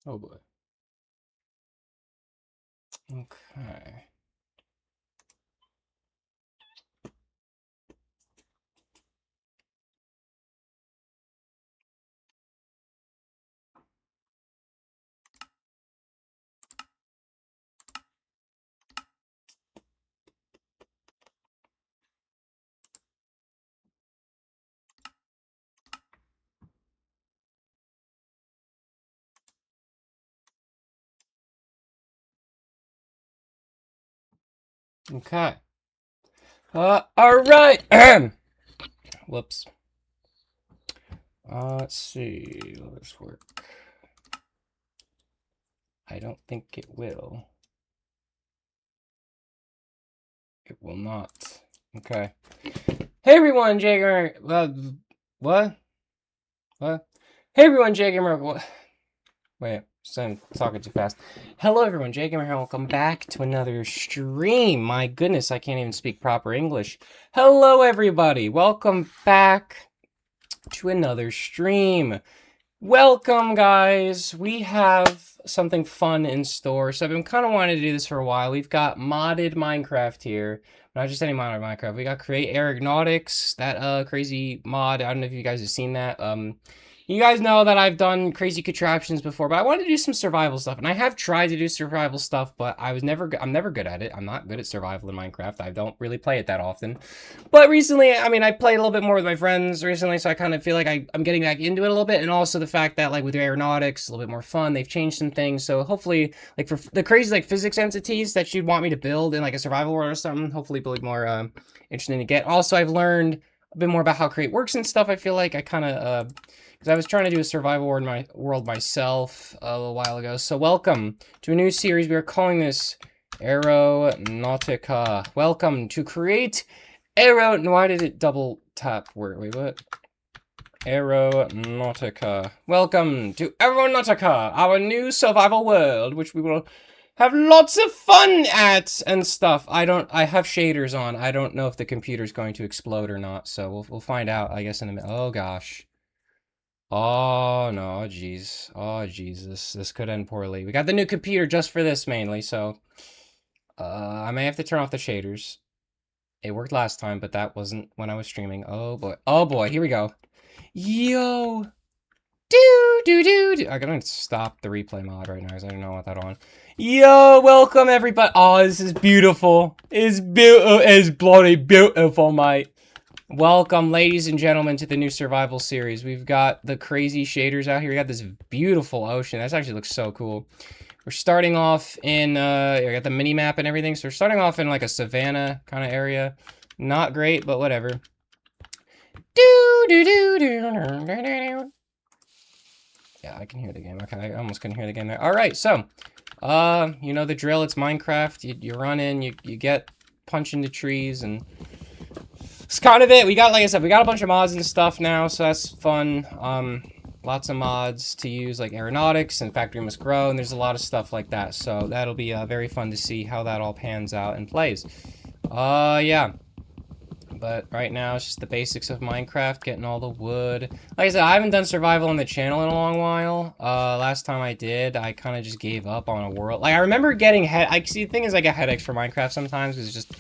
Oh boy. Okay. Okay. All right. Whoops. Let's see. Will this work? I don't think it will. It will not. Okay. Hey everyone, Jager. What? What? Hey everyone, Jager. What? Wait, I'm talking too fast. Hello everyone, Jager here. Welcome back to another stream. My goodness, I can't even speak proper English. Hello everybody. Welcome back to another stream. Welcome, guys. We have something fun in store. So I've been kind of wanting to do this for a while. We've got modded Minecraft here. Not just any modded Minecraft. We got create Aeronautics, that crazy mod. I don't know if you guys have seen that. You guys know that I've done crazy contraptions before, but I wanted to do some survival stuff. And I have tried to do survival stuff, but I'm never good at it. I'm not good at survival in Minecraft. I don't really play it that often. But recently, I mean, I played a little bit more with my friends recently, so I kind of feel like I'm getting back into it a little bit. And also the fact that, like, with Aeronautics, a little bit more fun. They've changed some things. So hopefully, like, for the crazy, like, physics entities that you'd want me to build in, like, a survival world or something, hopefully be more interesting to get. Also, I've learned a bit more about how Create works and stuff. I feel like I kind of, because I was trying to do a survival world myself a little while ago. So welcome to a new series. We are calling this Aeronautica. Welcome to Create why did it double tap? Wait, what? Aeronautica. Welcome to Aeronautica, our new survival world, which we will have lots of fun at and stuff. I have shaders on. I don't know if the computer's going to explode or not, so we'll find out, I guess, in a minute. Oh, gosh. Oh, no, jeez. Oh, Jesus. This could end poorly. We got the new computer just for this, mainly, so I may have to turn off the shaders. It worked last time, but that wasn't when I was streaming. Oh boy. Oh boy, here we go. Yo! I'm gonna stop the replay mod right now because I don't know what that on. Yo, welcome everybody. Oh, this is beautiful. It's bloody beautiful, mate. Welcome, ladies and gentlemen, to the new survival series. We've got the crazy shaders out here. We got this beautiful ocean. That actually looks so cool. We're starting off in, I got the mini map and everything. So we're starting off in like a savanna kind of area. Not great, but whatever. Yeah, I can hear the game. Okay, I almost couldn't hear the game there. All right, so, you know the drill. It's Minecraft. You run in, you get punch into trees, and it's kind of it. We got, like I said, we got a bunch of mods and stuff now, so that's fun. Lots of mods to use, like Aeronautics and Factory Must Grow, and there's a lot of stuff like that. So that'll be very fun to see how that all pans out and plays. Yeah. But right now, it's just the basics of Minecraft, getting all the wood. Like I said, I haven't done survival on the channel in a long while. Last time I did, I kind of just gave up on a world. Like, I remember getting see, the thing is, I get headaches for Minecraft sometimes, because it's just,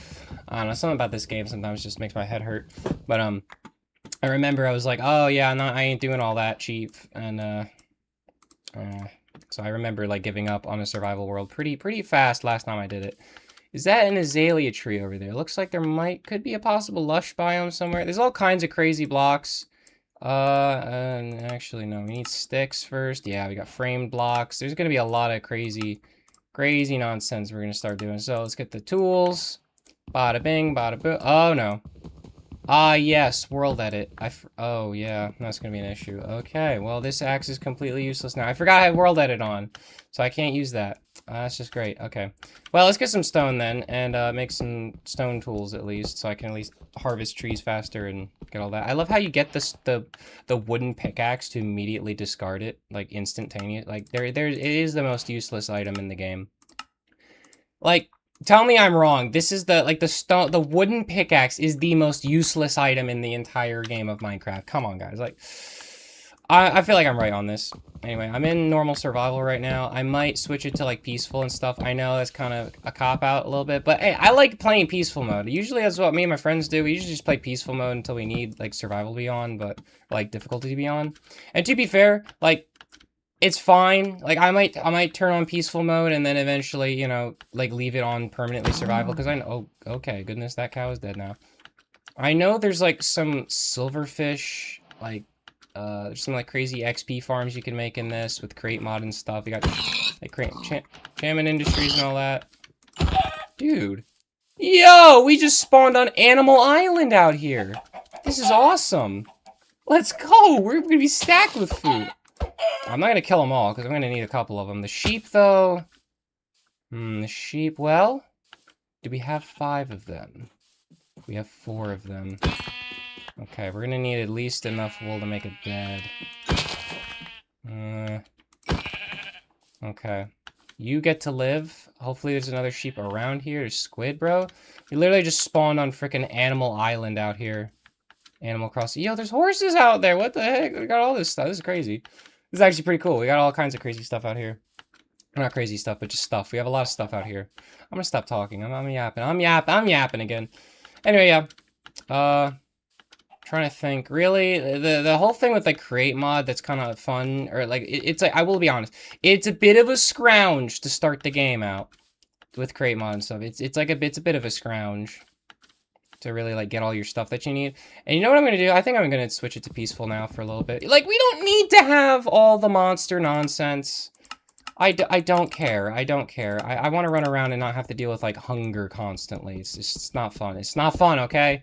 I don't know, something about this game sometimes just makes my head hurt. But, I remember I was like, oh, yeah, I ain't doing all that, chief. And, so I remember, like, giving up on a survival world pretty fast last time I did it. Is that an azalea tree over there? Looks like there could be a possible lush biome somewhere. There's all kinds of crazy blocks. Actually, no, we need sticks first. Yeah, we got framed blocks. There's gonna be a lot of crazy nonsense we're gonna start doing. So let's get the tools. Bada bing, bada boo. Oh, no. Ah, yes, world edit. Oh, yeah, that's gonna be an issue. Okay, well, this axe is completely useless now. I forgot I had world edit on, so I can't use that. That's just great. Okay. Well, let's get some stone then, and make some stone tools at least, so I can at least harvest trees faster and get all that. I love how you get the wooden pickaxe to immediately discard it, like, instantaneous. Like, it is the most useless item in the game. Like, tell me I'm wrong. This is the wooden pickaxe is the most useless item in the entire game of Minecraft. Come on, guys. Like, I feel like I'm right on this. Anyway, I'm in normal survival right now. I might switch it to like peaceful and stuff. I know that's kind of a cop-out a little bit, but hey, I like playing peaceful mode. Usually that's what me and my friends do. We usually just play peaceful mode until we need like survival to be on, but like difficulty to be on. And to be fair, like it's fine. Like I might turn on peaceful mode and then eventually, you know, like leave it on permanently survival because I know, oh, okay, goodness, that cow is dead now. I know there's like some silverfish, like there's some like crazy XP farms you can make in this with crate mod and stuff. You got like Chairman Industries and all that. Dude. Yo, we just spawned on Animal Island out here. This is awesome. Let's go. We're gonna be stacked with food. I'm not gonna kill them all because I'm gonna need a couple of them. The sheep though. The sheep, well, do we have 5 of them? We have 4 of them. Okay, we're gonna need at least enough wool to make a bed. Okay. You get to live. Hopefully there's another sheep around here. There's squid, bro. We literally just spawned on frickin' Animal Island out here. Animal Crossing. Yo, there's horses out there. What the heck? We got all this stuff. This is crazy. This is actually pretty cool. We got all kinds of crazy stuff out here. Not crazy stuff, but just stuff. We have a lot of stuff out here. I'm gonna stop talking. I'm yapping. I'm yapping again. Anyway, yeah. Trying to think. Really, the whole thing with like create mod that's kind of fun, or like it's like, I will be honest, it's a bit of a scrounge to start the game out with create mod and stuff. It's a bit of a scrounge to really like get all your stuff that you need. And you know what I'm gonna do? I think I'm gonna switch it to peaceful now for a little bit. Like we don't need to have all the monster nonsense. I don't care. I don't care. I want to run around and not have to deal with like hunger constantly. It's not fun. It's not fun. Okay.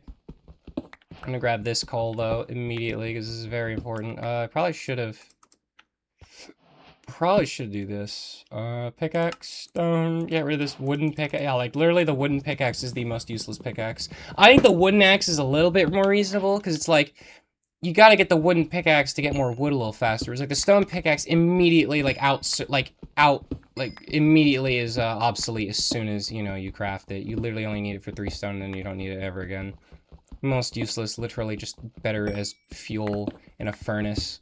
I'm gonna grab this coal though immediately because this is very important. I probably should do this. Pickaxe, stone, get rid of this wooden pickaxe. Yeah, like literally the wooden pickaxe is the most useless pickaxe. I think the wooden axe is a little bit more reasonable because it's like you gotta get the wooden pickaxe to get more wood a little faster. It's like the stone pickaxe immediately immediately is obsolete as soon as, you know, you craft it. You literally only need it for 3 stone and then you don't need it ever again. Most useless, literally just better as fuel in a furnace.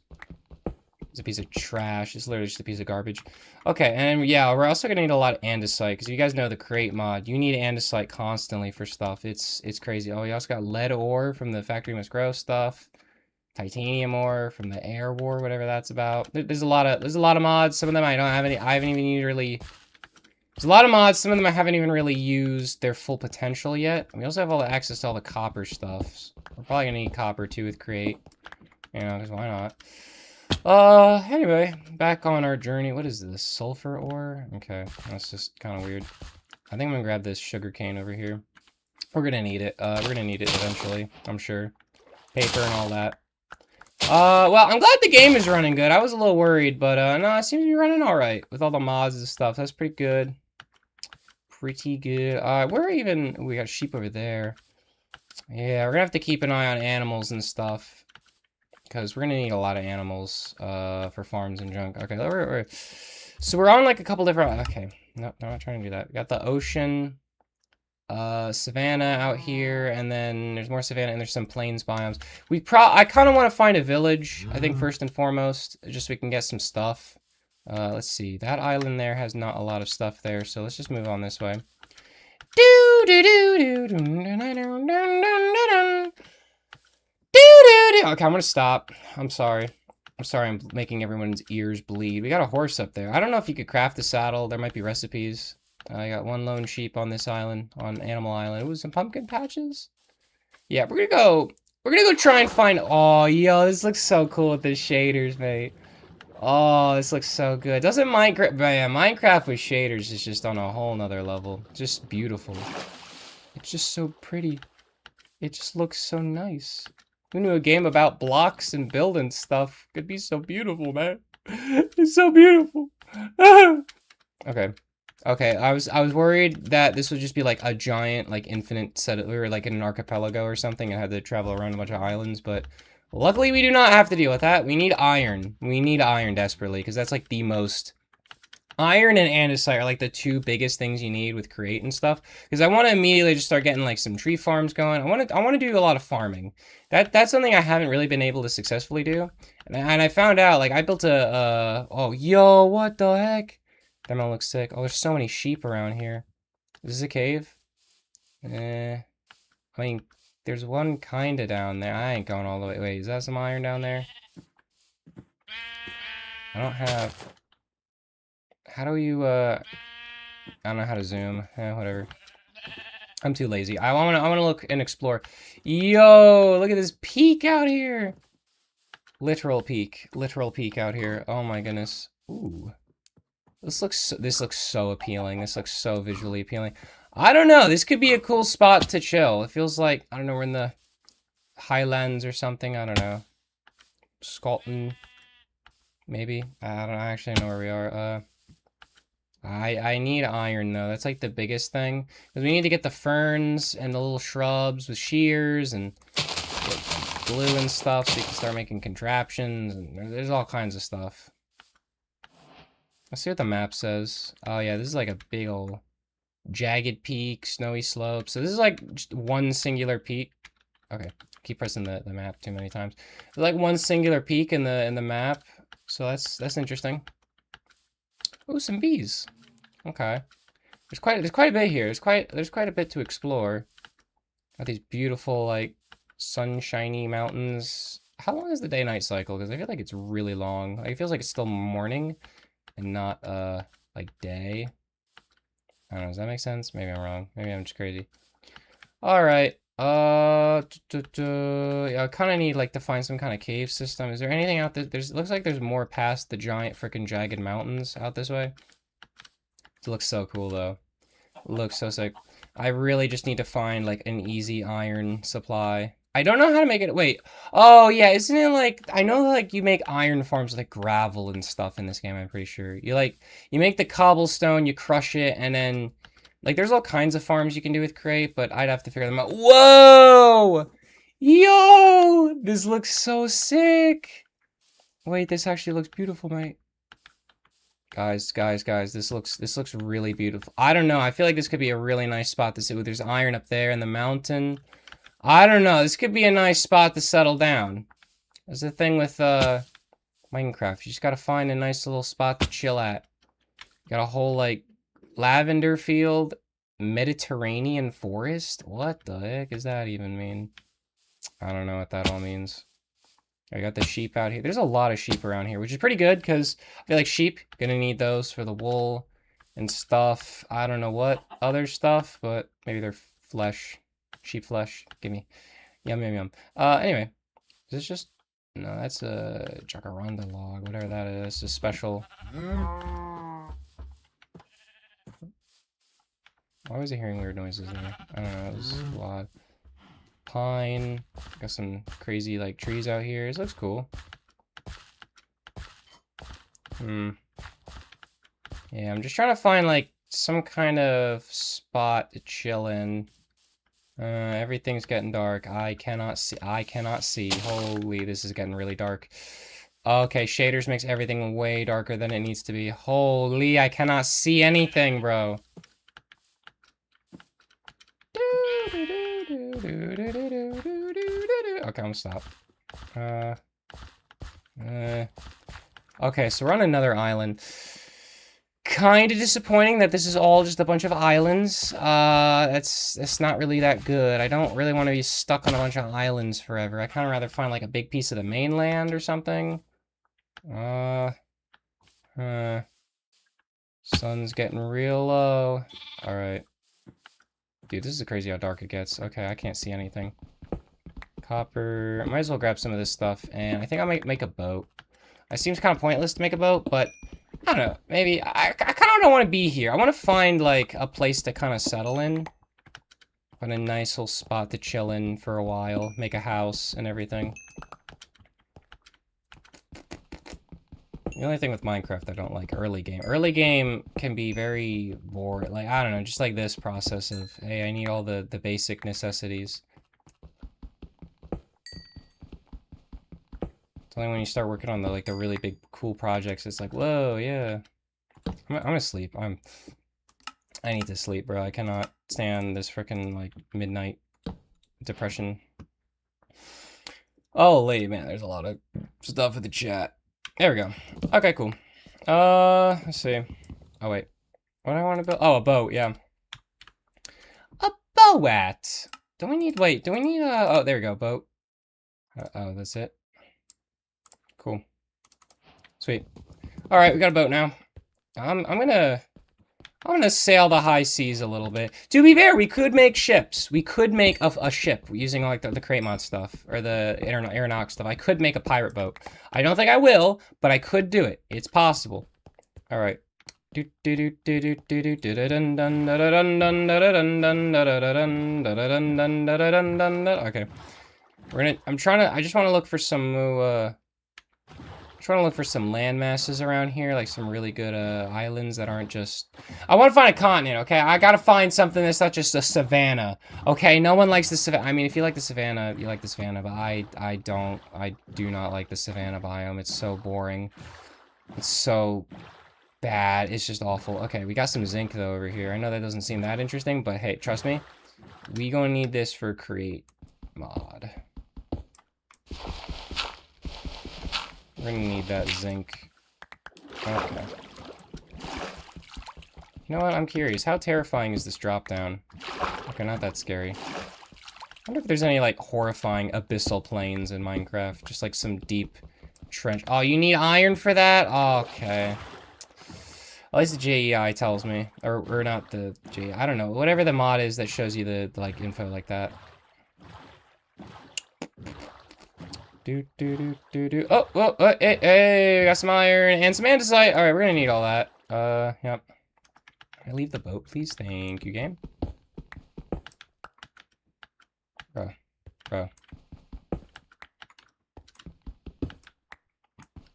It's a piece of trash. It's literally just a piece of garbage. Okay, and yeah, we're also gonna need a lot of andesite, because you guys know the crate mod. You need andesite constantly for stuff. It's crazy. Oh, you also got lead ore from the factory must grow stuff. Titanium ore from the air war, whatever that's about. There's a lot of mods. Some of them I haven't even really. There's a lot of mods, some of them I haven't even really used their full potential yet. We also have all the access to all the copper stuff. We're probably gonna need copper too with crate. You know, because why not? Anyway, back on our journey. What is this? Sulfur ore? Okay, that's just kind of weird. I think I'm gonna grab this sugar cane over here. We're gonna need it. We're gonna need it eventually, I'm sure. Paper and all that. Well, I'm glad the game is running good. I was a little worried, but no, it seems to be running alright with all the mods and stuff. That's pretty good. Pretty good. We got sheep over there. Yeah, we're gonna have to keep an eye on animals and stuff. Because we're gonna need a lot of animals, for farms and junk. Okay, so we're on like a couple different, okay. No, I'm not trying to do that. We got the ocean, savanna out here, and then there's more savanna, and there's some plains biomes. I kind of want to find a village, I think, first and foremost, just so we can get some stuff. Let's see. That island there has not a lot of stuff there, so let's just move on this way. Okay, I'm gonna stop. I'm sorry. I'm making everyone's ears bleed. We got a horse up there. I don't know if you could craft a saddle. There might be recipes. I got 1 lone sheep on this island, on Animal Island. Ooh, some pumpkin patches. Yeah, we're gonna go try and find. Oh, yo, this looks so cool with the shaders, mate. Oh, this looks so good. Doesn't Minecraft? Man, Minecraft with shaders is just on a whole nother level. Just beautiful. It's just so pretty. It just looks so nice. Who knew a game about blocks and building stuff could be so beautiful, man? It's so beautiful. Okay. Okay, I was worried that this would just be like a giant, like infinite set. We were like in an archipelago or something and had to travel around a bunch of islands, but luckily we do not have to deal with that. We need iron. We need iron desperately because that's like the most Iron and andesite are like the two biggest things you need with create and stuff. Because I want to immediately just start getting like some tree farms going. I want to do a lot of farming. That's something I haven't really been able to successfully do. And I found out like I built a oh yo, what the heck? That one looks sick. Oh, there's so many sheep around here. Is this a cave? I mean, there's one kinda down there. I ain't going all the way. Wait, is that some iron down there? I don't have. How do you I don't know how to zoom. Whatever. I'm too lazy. I wanna look and explore. Yo, look at this peak out here. Literal peak out here. Oh my goodness. Ooh. This looks so appealing. This looks so visually appealing. I don't know. This could be a cool spot to chill. It feels like, I don't know, we're in the Highlands or something. I don't know. Scotland. Maybe. I don't actually know where we are. I need iron though. That's like the biggest thing. Because we need to get the ferns and the little shrubs with shears and get glue and stuff so you can start making contraptions, and there's all kinds of stuff. Let's see what the map says. Oh yeah, this is like a big old jagged peak, snowy slope. So this is like just one singular peak. Okay, keep pressing the map too many times. There's like one singular peak in the map. So that's interesting. Oh, some bees. Okay. There's quite a bit here. There's quite a bit to explore. Got these beautiful like sunshiny mountains. How long is the day-night cycle? Because I feel like it's really long. Like, it feels like it's still morning and not like day. I don't know, does that make sense? Maybe I'm wrong. Maybe I'm just crazy. Alright. Yeah, I kind of need like to find some kind of cave system. Is there anything out there? Looks like there's more past the giant freaking jagged mountains out this way. It looks so cool though. It looks so sick. I really just need to find like an easy iron supply. I don't know how to make it. Wait. Oh yeah, isn't it like, I know like you make iron farms with like gravel and stuff in this game, I'm pretty sure. You make the cobblestone, you crush it, and then like there's all kinds of farms you can do with crate, but I'd have to figure them out. Whoa! Yo! This looks so sick. Wait, this actually looks beautiful, mate. Guys, this looks really beautiful. I don't know. I feel like this could be a really nice spot to sit with. There's iron up there in the mountain. I don't know. This could be a nice spot to settle down. That's the thing with Minecraft. You just gotta find a nice little spot to chill at. Got a whole like lavender field, Mediterranean forest. What the heck does that even mean? I don't know what that all means. I got the sheep out here. There's a lot of sheep around here, which is pretty good because I feel like sheep, gonna need those for the wool and stuff. I don't know what other stuff, but maybe they're flesh. Sheep flesh. Give me. Yum, yum, yum. Anyway. Is this just... No, that's a jacaranda log. Whatever that is. It's a special... Why was I hearing weird noises in there? I don't know. It was a lot. Pine. Got some crazy, like, trees out here. This looks cool. Yeah, I'm just trying to find, like, some kind of spot to chill in. Everything's getting dark. I cannot see. Holy, this is getting really dark. Okay, shaders makes everything way darker than it needs to be. Holy, I cannot see anything, bro. Okay, I'm gonna stop. Okay, so we're on another island. Kind of disappointing that this is all just a bunch of islands. It's not really that good. I don't really want to be stuck on a bunch of islands forever. I kind of rather find like a big piece of the mainland or something. Sun's getting real low. All right. Dude, this is crazy how dark it gets. Okay, I can't see anything. Copper. Might as well grab some of this stuff, and I think I might make a boat. It seems kind of pointless to make a boat, but I don't know. Maybe I kind of don't want to be here. I want to find like a place to kind of settle in. Find a nice little spot to chill in for a while. Make a house and everything. The only thing with Minecraft I don't like, early game. Early game can be very boring. Like, I don't know, just like this process of, hey, I need all the basic necessities. It's only when you start working on the, like, the really big, cool projects, it's like, whoa, yeah. I'm gonna sleep. I need to sleep, bro. I cannot stand this freaking like midnight depression. Holy man, there's a lot of stuff in the chat. There we go. Okay, cool. Let's see. Oh wait, what do I want to build? Oh, a boat. Yeah, a boat. Do we need? Wait, do we need? Oh, there we go. Boat. Oh, that's it. Cool. Sweet. All right, we got a boat now. I'm gonna sail the high seas a little bit. To be fair, we could make ships. We could make a ship using like the crate mod stuff or the Aeronautics stuff. I could make a pirate boat. I don't think I will, but I could do it. It's possible. All right. Okay. I just want to look for some trying to look for some land masses around here, like some really good islands that aren't just... I want to find a continent, okay? I gotta find something that's not just a savanna, okay? No one likes the savanna. I mean, if you like the savanna, you like the savanna, but I don't. I do not like the savanna biome. It's so boring. It's so bad. It's just awful. Okay, we got some zinc, though, over here. I know that doesn't seem that interesting, but hey, trust me. We gonna need this for create mod. We're gonna need that zinc. Okay. You know what? I'm curious. How terrifying is this drop down? Okay, not that scary. I wonder if there's any, like, horrifying abyssal plains in Minecraft. Just, like, some deep trench. Oh, you need iron for that? Oh, okay. At least the JEI tells me. Or not the JEI. I don't know. Whatever the mod is that shows you the, like, info like that. Oh, hey, we got some iron and some andesite. All right, we're gonna need all that. Yep. Can I leave the boat, please? Thank you, game. Bro. All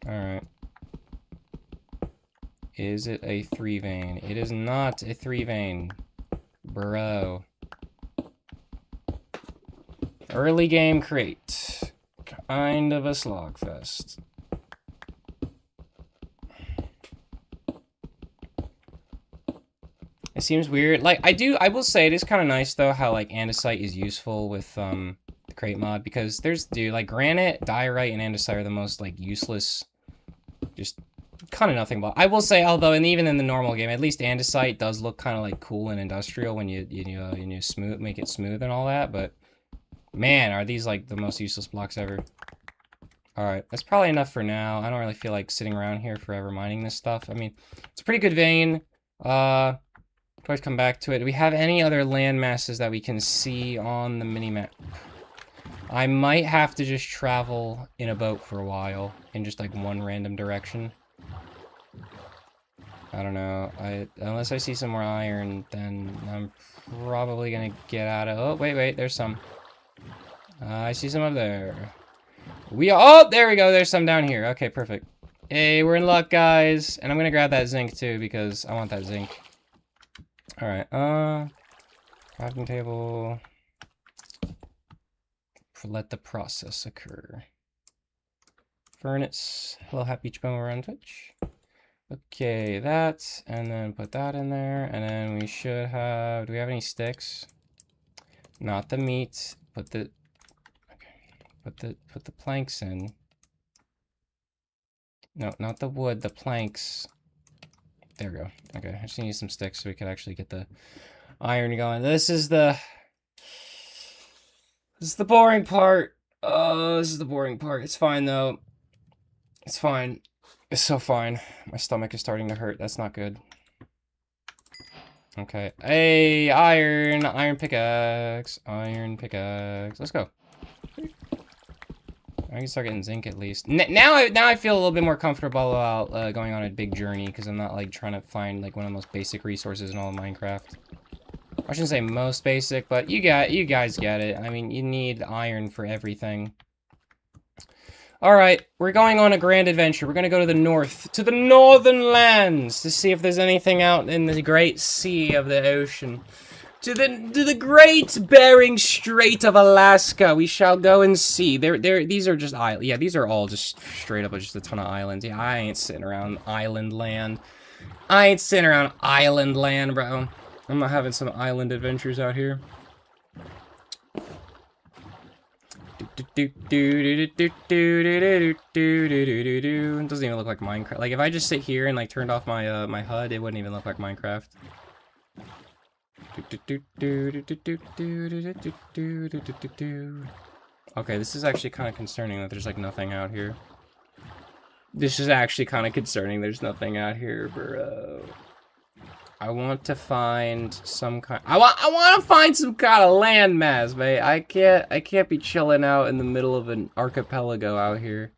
right. Is it a 3-vein? It is not a 3-vein. Bro. Early game crate. Kind of a slogfest. It seems weird. Like, I will say it is kind of nice, though, how, like, andesite is useful with, the crate mod, because there's, dude, like, granite, diorite, and andesite are the most, like, useless, just kind of nothing, but I will say, although, and even in the normal game, at least andesite does look kind of, like, cool and industrial when you make it smooth and all that, but man, are these, like, the most useless blocks ever. Alright, that's probably enough for now. I don't really feel like sitting around here forever mining this stuff. I mean, it's a pretty good vein. Always come back to it. Do we have any other land masses that we can see on the mini-map? I might have to just travel in a boat for a while, in just, like, one random direction. I don't know. Unless I see some more iron, then I'm probably gonna get out of... Oh, wait, there's some. I see some up there. Oh, there we go. There's some down here. Okay, perfect. Hey, we're in luck, guys. And I'm gonna grab that zinc, too, because I want that zinc. Alright, crafting table. Let the process occur. Furnace. Hello, Happy Beach Boomer on Twitch. Okay, that, and then put that in there, and then we should have... Do we have any sticks? Not the meat. Put the planks in. No, not the wood, the planks. There we go. Okay, I just need some sticks so we could actually get the iron going. This is the boring part. Oh, this is the boring part. It's fine though. It's fine. It's so fine. My stomach is starting to hurt. That's not good. Okay. Hey, iron pickaxe. Iron pickaxe. Let's go. I can start getting zinc at least. Now I feel a little bit more comfortable about going on a big journey because I'm not like trying to find like one of the most basic resources in all of Minecraft. I shouldn't say most basic, but you guys get it. I mean, you need iron for everything. All right, we're going on a grand adventure. We're gonna go to the north, to the northern lands, to see if there's anything out in the great sea of the ocean. To the great Bering Strait of Alaska, we shall go and see. These are just islands. Yeah, these are all just straight up just a ton of islands. Yeah, I ain't sitting around island land. I ain't sitting around island land, bro. I'm not having some island adventures out here. It doesn't even look like Minecraft. Like, if I just sit here and, like, turned off my, my HUD, it wouldn't even look like Minecraft. Okay, this is actually kind of concerning that there's, like, nothing out here. This is actually kind of concerning. There's nothing out here, bro. I want to find some kind. I want to find some kind of landmass, mate. I can't be chilling out in the middle of an archipelago out here.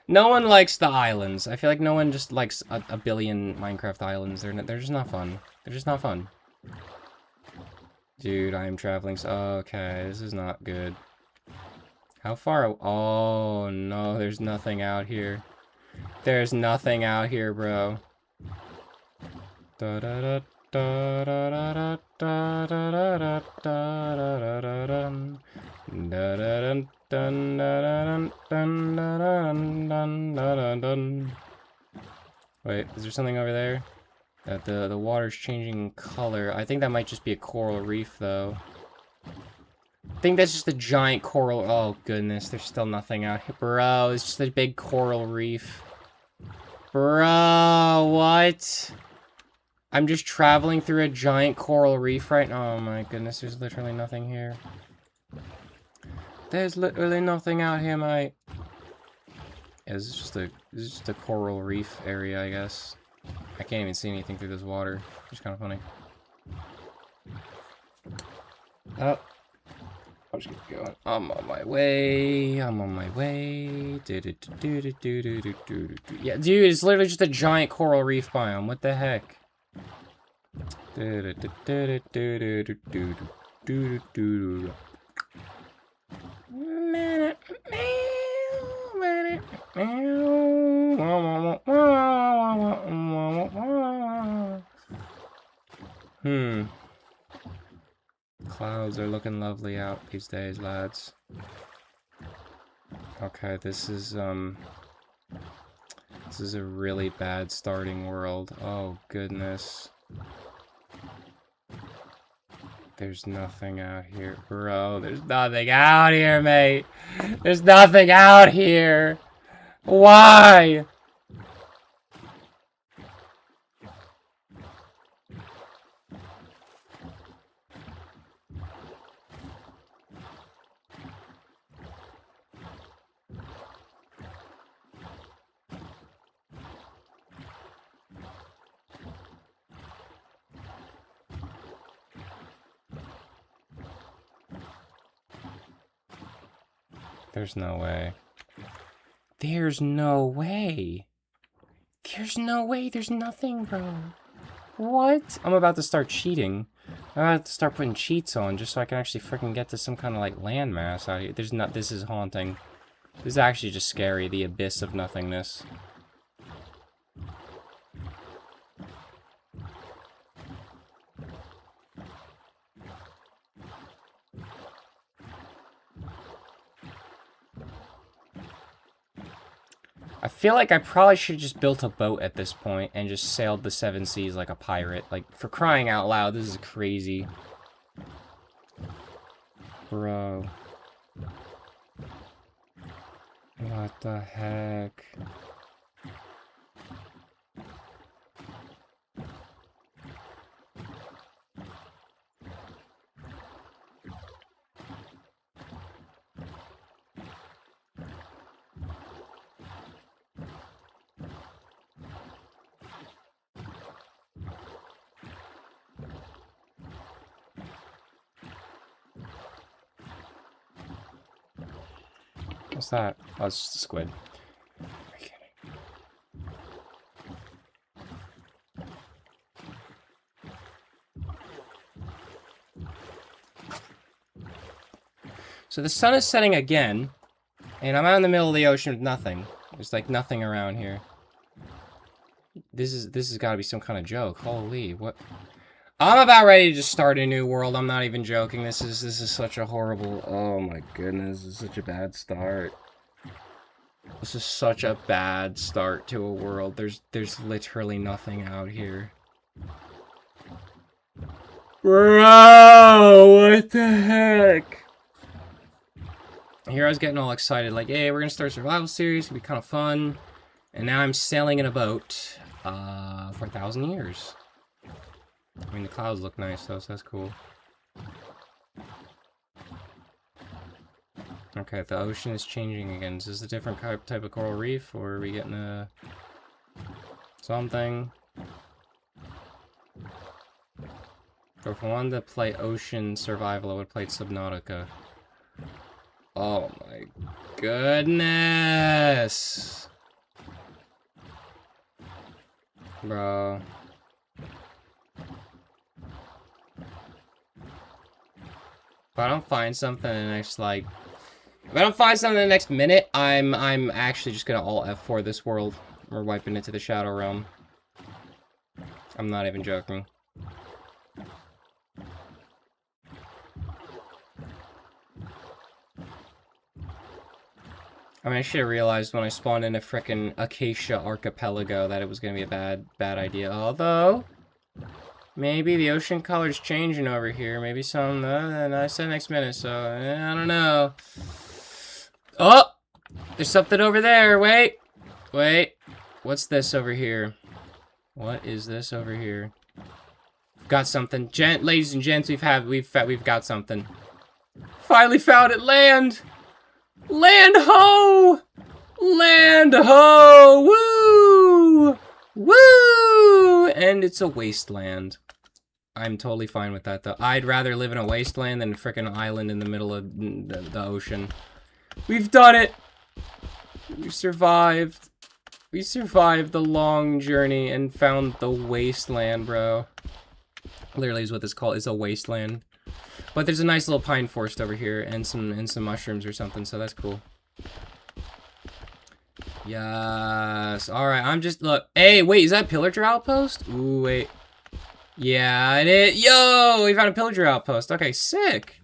No one likes the islands. I feel like no one just likes a billion Minecraft islands. They're just not fun. They're just not fun. Dude, I am traveling. Okay, this is not good. How far? Oh no, there's nothing out here. There's nothing out here, bro. Wait, is there something over there? The water's changing color. I think that might just be a coral reef, though. I think that's just a giant coral. Oh, goodness. There's still nothing out here. Bro, it's just a big coral reef. Bro, what? I'm just traveling through a giant coral reef right now. Oh, my goodness. There's literally nothing here. There's literally nothing out here, mate. Yeah, this is just a coral reef area, I guess. I can't even see anything through this water. It's kind of funny. Oh. I'm just gonna go. I'm on my way. I'm on my way. Yeah, dude, it's literally just a giant coral reef biome. What the heck? Clouds are looking lovely out these days, lads. Okay, this is a really bad starting world. Oh, goodness. There's nothing out here. Bro, there's nothing out here, mate. There's nothing out here. Why? There's no way. There's no way. There's no way. There's nothing, bro. What? I'm about to start cheating. I'm about to start putting cheats on just so I can actually freaking get to some kind of, like, landmass out here. There's not. This is haunting. This is actually just scary. The abyss of nothingness. I feel like I probably should have just built a boat at this point and just sailed the 7 seas like a pirate. Like, for crying out loud, this is crazy. Bro. What the heck? What's that? Oh, it's just a squid. So the sun is setting again, and I'm out in the middle of the ocean with nothing. There's like nothing around here. This has got to be some kind of joke. Holy, what? I'm about ready to just start a new world. I'm not even joking. This is such a horrible. Oh my goodness, this is such a bad start. This is such a bad start to a world. There's literally nothing out here. Bro, what the heck? Here I was getting all excited, like, hey, we're gonna start a survival series, it's gonna be kind of fun. And now I'm sailing in a boat for 1,000 years. I mean, the clouds look nice though, so that's cool. Okay, the ocean is changing again. Is this a different type of coral reef, or are we getting a something? So if I wanted to play Ocean Survival, I would play Subnautica. Oh my goodness! Bro. If I don't find something in the next, like... If I don't find something in the next minute, I'm actually just gonna alt F4 this world. We're wiping it to the Shadow Realm. I'm not even joking. I mean, I should have realized when I spawned in a frickin' Acacia Archipelago that it was gonna be a bad idea. Although, maybe the ocean color's changing over here. Maybe some, I said next minute, so, I don't know. Oh! There's something over there, wait! Wait. What's this over here? What is this over here? We've got something. Ladies and gents, we've got something. Finally found it, land! Land ho! Land ho! Woo! Woo! And it's a wasteland. I'm totally fine with that, though. I'd rather live in a wasteland than a frickin' island in the middle of the ocean. We've done it! We survived. We survived the long journey and found the wasteland, bro. Literally is what this called, is a wasteland. But there's a nice little pine forest over here and some mushrooms or something, so that's cool. Yes. Alright, I'm just look. Hey, wait, is that pillager outpost? Ooh, wait. Yeah, it is. Yo, we found a pillager outpost. Okay, sick.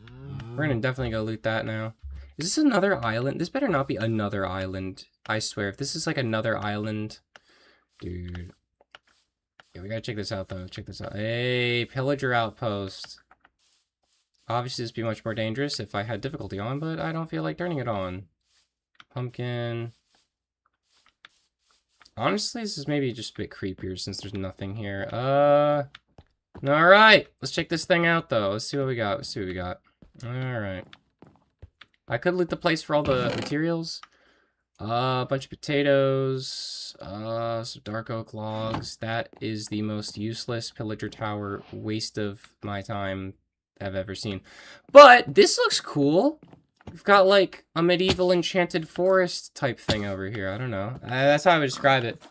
We're gonna definitely go loot that now. Is this another island? This better not be another island. I swear, if this is like another island, dude. Yeah, we gotta check this out though. Check this out. Hey, pillager outpost. Obviously, this would be much more dangerous if I had difficulty on, but I don't feel like turning it on. Pumpkin. Honestly, this is maybe just a bit creepier since there's nothing here. Alright. Let's check this thing out, though. Let's see what we got. Let's see what we got. Alright. I could loot the place for all the materials. A bunch of potatoes. Some dark oak logs. That is the most useless pillager tower waste of my time I've ever seen. But this looks cool. We've got like a medieval enchanted forest type thing over here. I don't know. That's how I would describe it.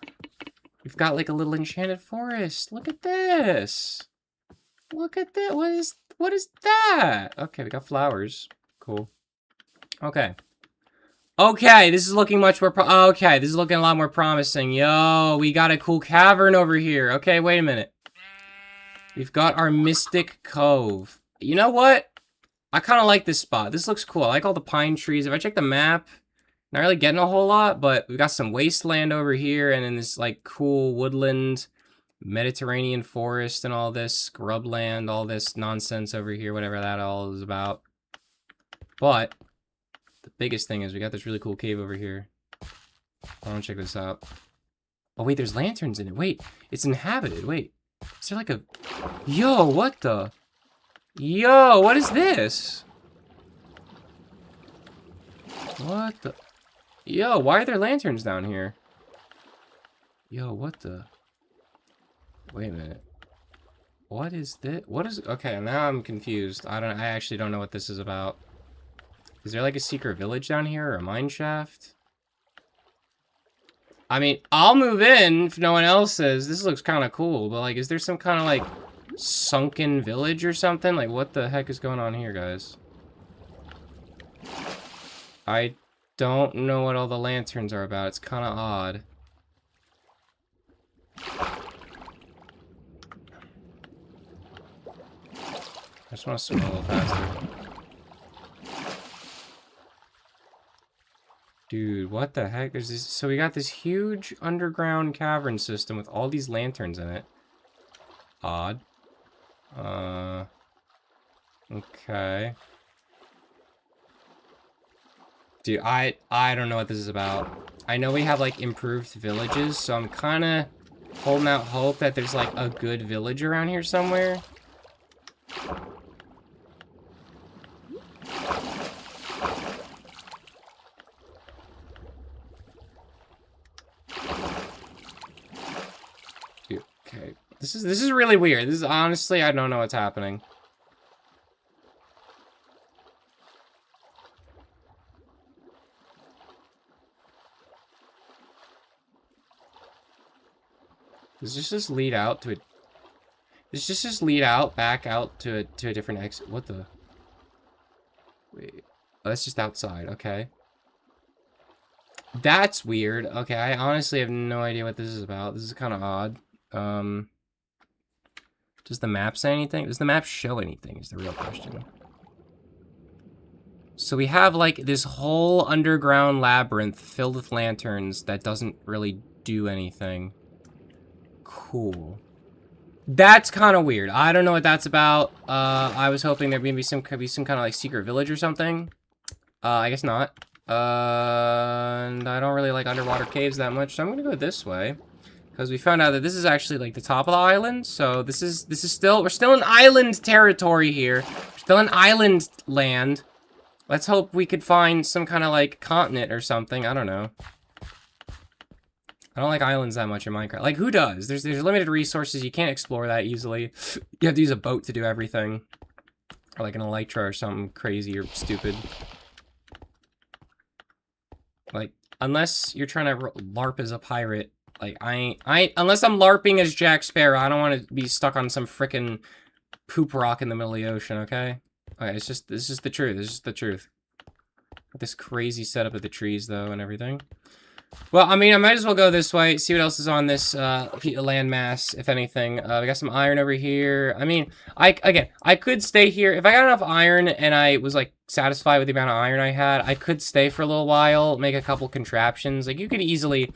We've got like a little enchanted forest. Look at this. Look at that. What is that? Okay, we got flowers. Cool. Okay. Okay, this is looking much more okay, this is looking a lot more promising. Yo, we got a cool cavern over here. Okay, wait a minute. We've got our Mystic Cove. You know what? I kind of like this spot. This looks cool. I like all the pine trees. If I check the map, not really getting a whole lot, but we got some wasteland over here and in this like cool woodland, Mediterranean forest and all this, scrubland, all this nonsense over here, whatever that all is about. But the biggest thing is we got this really cool cave over here. I want to check this out. Oh wait, there's lanterns in it. Wait, it's inhabited. Wait, is there like a... Yo, what the... Yo, what is this? What the... Yo, why are there lanterns down here? Yo, what the... Wait a minute. What is this? What is... Okay, now I'm confused. I actually don't know what this is about. Is there like a secret village down here or a mine shaft? I mean, I'll move in if no one else is. This looks kind of cool, but like, is there some kind of like sunken village or something? Like, what the heck is going on here, guys? I don't know what all the lanterns are about. It's kind of odd. I just want to swim a little faster. Dude, what the heck? There's this, so we got this huge underground cavern system with all these lanterns in it. Odd. Okay. Dude, I don't know what this is about. I know we have, like, improved villages, so I'm kind of holding out hope that there's, like, a good village around here somewhere. Dude, okay. This is really weird. This is honestly, I don't know what's happening. Does this just lead out to a... Does this just lead out, back out to a different exit? What the... Wait. Oh, that's just outside. Okay. That's weird. Okay, I honestly have no idea what this is about. This is kind of odd. Does the map say anything? Does the map show anything is the real question. So we have, like, this whole underground labyrinth filled with lanterns that doesn't really do anything. Cool. That's kind of weird. I don't know what that's about. I was hoping there'd maybe could be some kind of like secret village or something. I guess not. And I don't really like underwater caves that much, so I'm gonna go this way because we found out that this is actually like the top of the island. So this is still, we're still in island territory here. We're still in island land. Let's hope we could find some kind of like continent or something. I don't know. I don't like islands that much in Minecraft. Like, who does? There's limited resources. You can't explore that easily. You have to use a boat to do everything. Or like an elytra or something crazy or stupid. Like, unless you're trying to LARP as a pirate, like, unless I'm LARPing as Jack Sparrow, I don't want to be stuck on some frickin' poop rock in the middle of the ocean, okay? Okay, it's just the truth. It's just the truth. This crazy setup of the trees, though, and everything. Well, I mean, I might as well go this way, see what else is on this landmass, if anything. We got some iron over here. I mean, I could stay here. If I got enough iron and I was, like, satisfied with the amount of iron I had, I could stay for a little while, make a couple contraptions. Like, I could easily,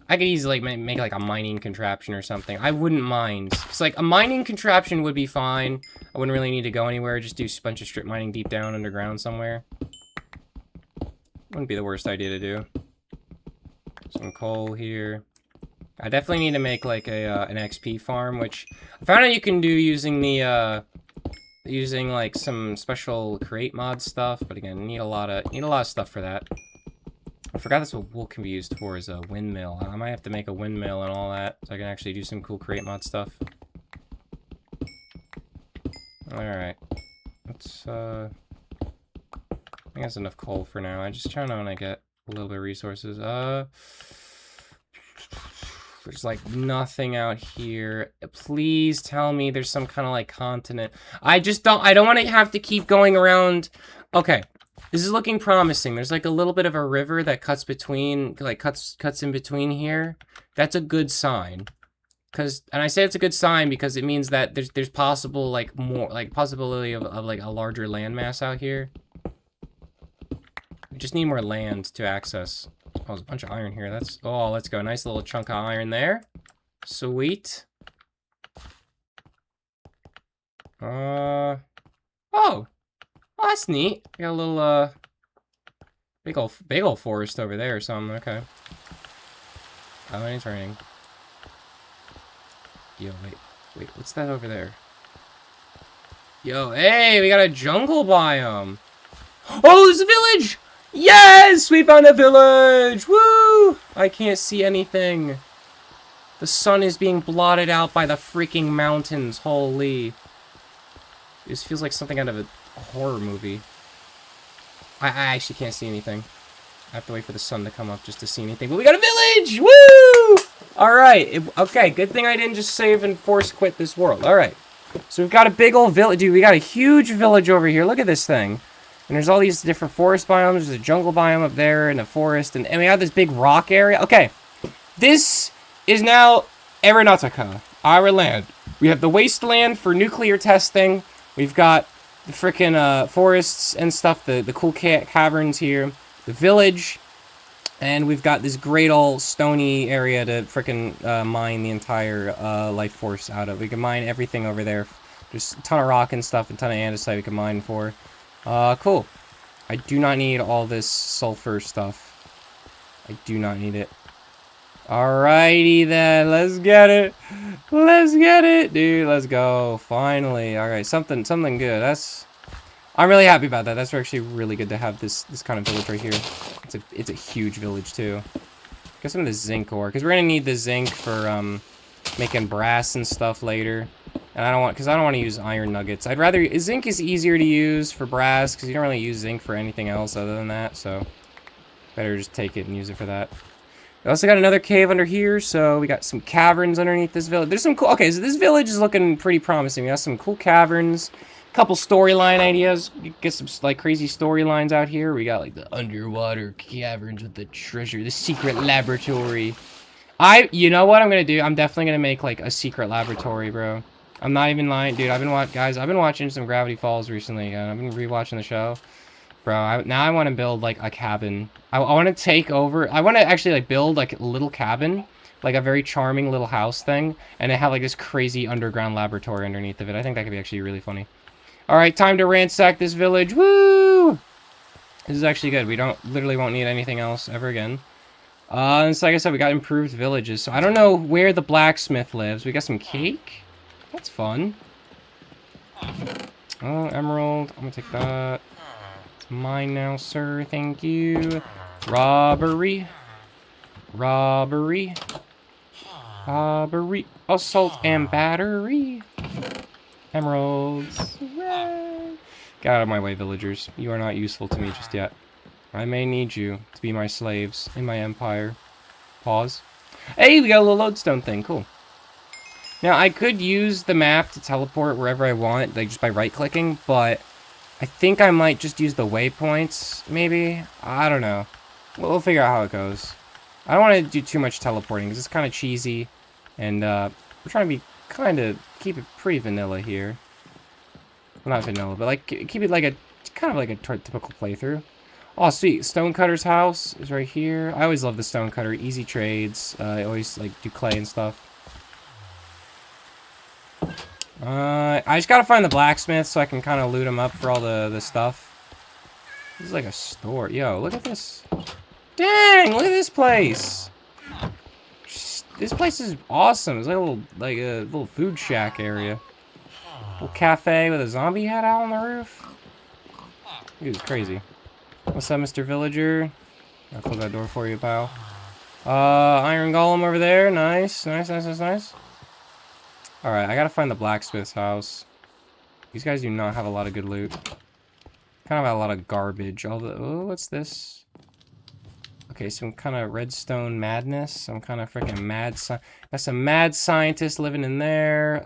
like, make, like, a mining contraption or something. I wouldn't mind. Because, like, a mining contraption would be fine. I wouldn't really need to go anywhere. Just do a bunch of strip mining deep down underground somewhere. Wouldn't be the worst idea to do. Some coal here. I definitely need to make like an XP farm, which I found out you can do using the using like some special create mod stuff. But again, need a lot of stuff for that. I forgot that's what wool can be used for, is a windmill. I might have to make a windmill and all that so I can actually do some cool create mod stuff. All right, let's I think that's enough coal for now. I just trying to want to get a little bit of resources. There's like nothing out here. Please tell me there's some kind of like continent. I don't want to have to keep going around. Okay, this is looking promising. There's like a little bit of a river that cuts between, like cuts in between here. That's a good sign. And I say it's a good sign because it means that there's possible like more like possibility of like a larger landmass out here. We just need more land to access. Oh, there's a bunch of iron here. Oh, let's go. Nice little chunk of iron there. Sweet. Oh, that's neat. Got a little, big ol' forest over there or something. Okay. Oh, and it's raining. Yo, wait, what's that over there? Yo, hey, we got a jungle biome. Oh, there's a village! Yes! We found a village! Woo! I can't see anything. The sun is being blotted out by the freaking mountains. Holy. This feels like something out of a horror movie. I actually can't see anything. I have to wait for the sun to come up just to see anything. But we got a village! Woo! Alright. Okay, good thing I didn't just save and force quit this world. Alright. So we've got a big old village. Dude, we got a huge village over here. Look at this thing. And there's all these different forest biomes. There's a jungle biome up there and a forest. And we have this big rock area. Okay. This is now Aeronautica, our land. We have the wasteland for nuclear testing. We've got the frickin' forests and stuff. The cool caverns here. The village. And we've got this great old stony area to frickin' mine the entire life force out of. We can mine everything over there. There's a ton of rock and stuff, a ton of andesite we can mine for. Cool. I do not need all this sulfur stuff. I do not need it. Alrighty then, let's get it. Let's get it, dude. Let's go. Finally. Alright, something good. I'm really happy about that. That's actually really good to have this kind of village right here. It's a huge village too. Get some of the zinc ore, because we're gonna need the zinc for making brass and stuff later. And I don't want to use iron nuggets. I'd rather zinc is easier to use for brass because you don't really use zinc for anything else other than that. So better just take it and use it for that. We also got another cave under here, so we got some caverns underneath this village. There's some cool... Okay, so this village is looking pretty promising. We got some cool caverns, a couple storyline ideas. You get some, like, crazy storylines out here. We got, like, the underwater caverns with the treasure, the secret laboratory. You know what I'm gonna do? I'm definitely gonna make, like, a secret laboratory, bro. I'm not even lying. Dude, I've been watching some Gravity Falls recently, and I've been rewatching the show. Bro, now I want to build, like, a cabin. I want to take over... I want to actually, like, build, like, a little cabin. Like, a very charming little house thing. And have, like, this crazy underground laboratory underneath of it. I think that could be actually really funny. Alright, time to ransack this village. Woo! This is actually good. We literally won't need anything else ever again. And so, like I said, we got improved villages. So, I don't know where the blacksmith lives. We got some cake. That's fun. Oh, emerald. I'm gonna take that. Mine now, sir. Thank you. Robbery. Robbery. Robbery. Assault and battery. Emeralds. Hooray. Get out of my way, villagers. You are not useful to me just yet. I may need you to be my slaves in my empire. Pause. Hey, we got a little lodestone thing. Cool. Now, I could use the map to teleport wherever I want, like just by right-clicking, but... I think I might just use the waypoints, maybe? I don't know. We'll figure out how it goes. I don't want to do too much teleporting, because it's kind of cheesy. And, we're trying to keep it pretty vanilla here. Well, not vanilla, but, like, keep it like kind of like a typical playthrough. Oh, sweet. Stonecutter's house is right here. I always love the stonecutter. Easy trades. I always, like, do clay and stuff. I just gotta find the blacksmith so I can kind of loot him up for all the stuff. This is like a store. Yo, look at this. Dang, look at this place. This place is awesome. It's like a little food shack area. Little cafe with a zombie head out on the roof. Dude, it's crazy. What's up, Mr. Villager? I'll close that door for you, pal. Iron golem over there. Nice, nice, nice, nice, nice. Alright, I gotta find the blacksmith's house. These guys do not have a lot of good loot. Kind of have a lot of garbage. Oh, what's this? Okay, some kind of redstone madness. Some kind of freaking got some mad scientist living in there.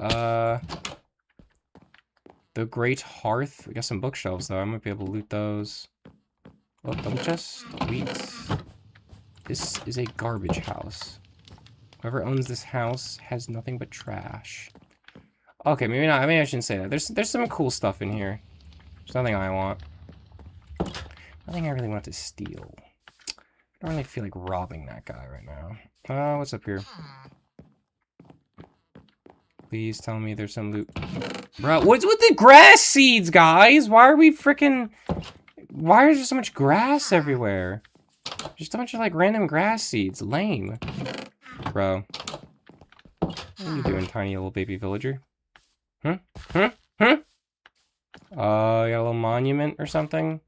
The Great Hearth. We got some bookshelves, though. I might be able to loot those. Oh, double chest. Wheat. This is a garbage house. Whoever owns this house has nothing but trash. Okay, maybe not. Maybe I shouldn't say that. There's some cool stuff in here. There's nothing I want. Nothing I really want to steal. I don't really feel like robbing that guy right now. What's up here? Please tell me there's some loot. Bro, what's with the grass seeds, guys? Why are we freaking... Why is there so much grass everywhere? Just a bunch of, like, random grass seeds. Lame. Bro. What are you doing, tiny little baby villager? You got a little monument or something?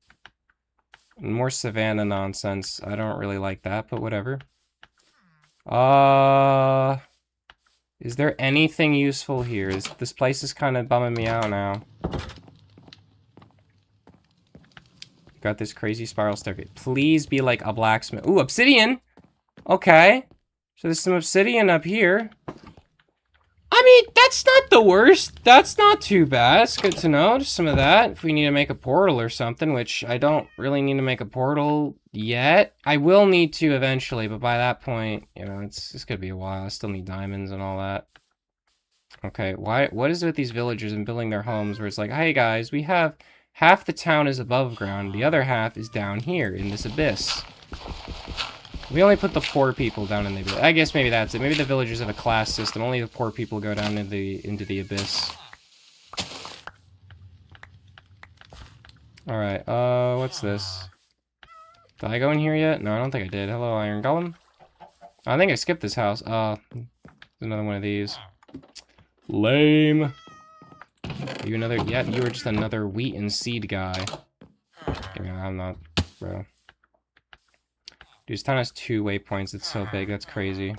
More savannah nonsense. I don't really like that, but whatever. Is there anything useful here? This place is kind of bumming me out now. Got this crazy spiral staircase. Please be like a blacksmith. Ooh, obsidian! Okay. So there's some obsidian up here. I mean, that's not the worst. That's not too bad. It's good to know. Just some of that. If we need to make a portal or something, which I don't really need to make a portal yet. I will need to eventually, but by that point, you know, it's gonna be a while. I still need diamonds and all that. Okay, what is it with these villagers and building their homes where it's like, hey guys, we have half the town is above ground, the other half is down here in this abyss. We only put the poor people down in the abyss. I guess maybe that's it. Maybe the villagers have a class system. Only the poor people go down into the abyss. Alright, what's this? Did I go in here yet? No, I don't think I did. Hello, Iron Golem. I think I skipped this house. There's another one of these. Lame. You another? Yeah, you were just another wheat and seed guy. I'm not, bro. Dude, this town has 2 waypoints. It's so big. That's crazy.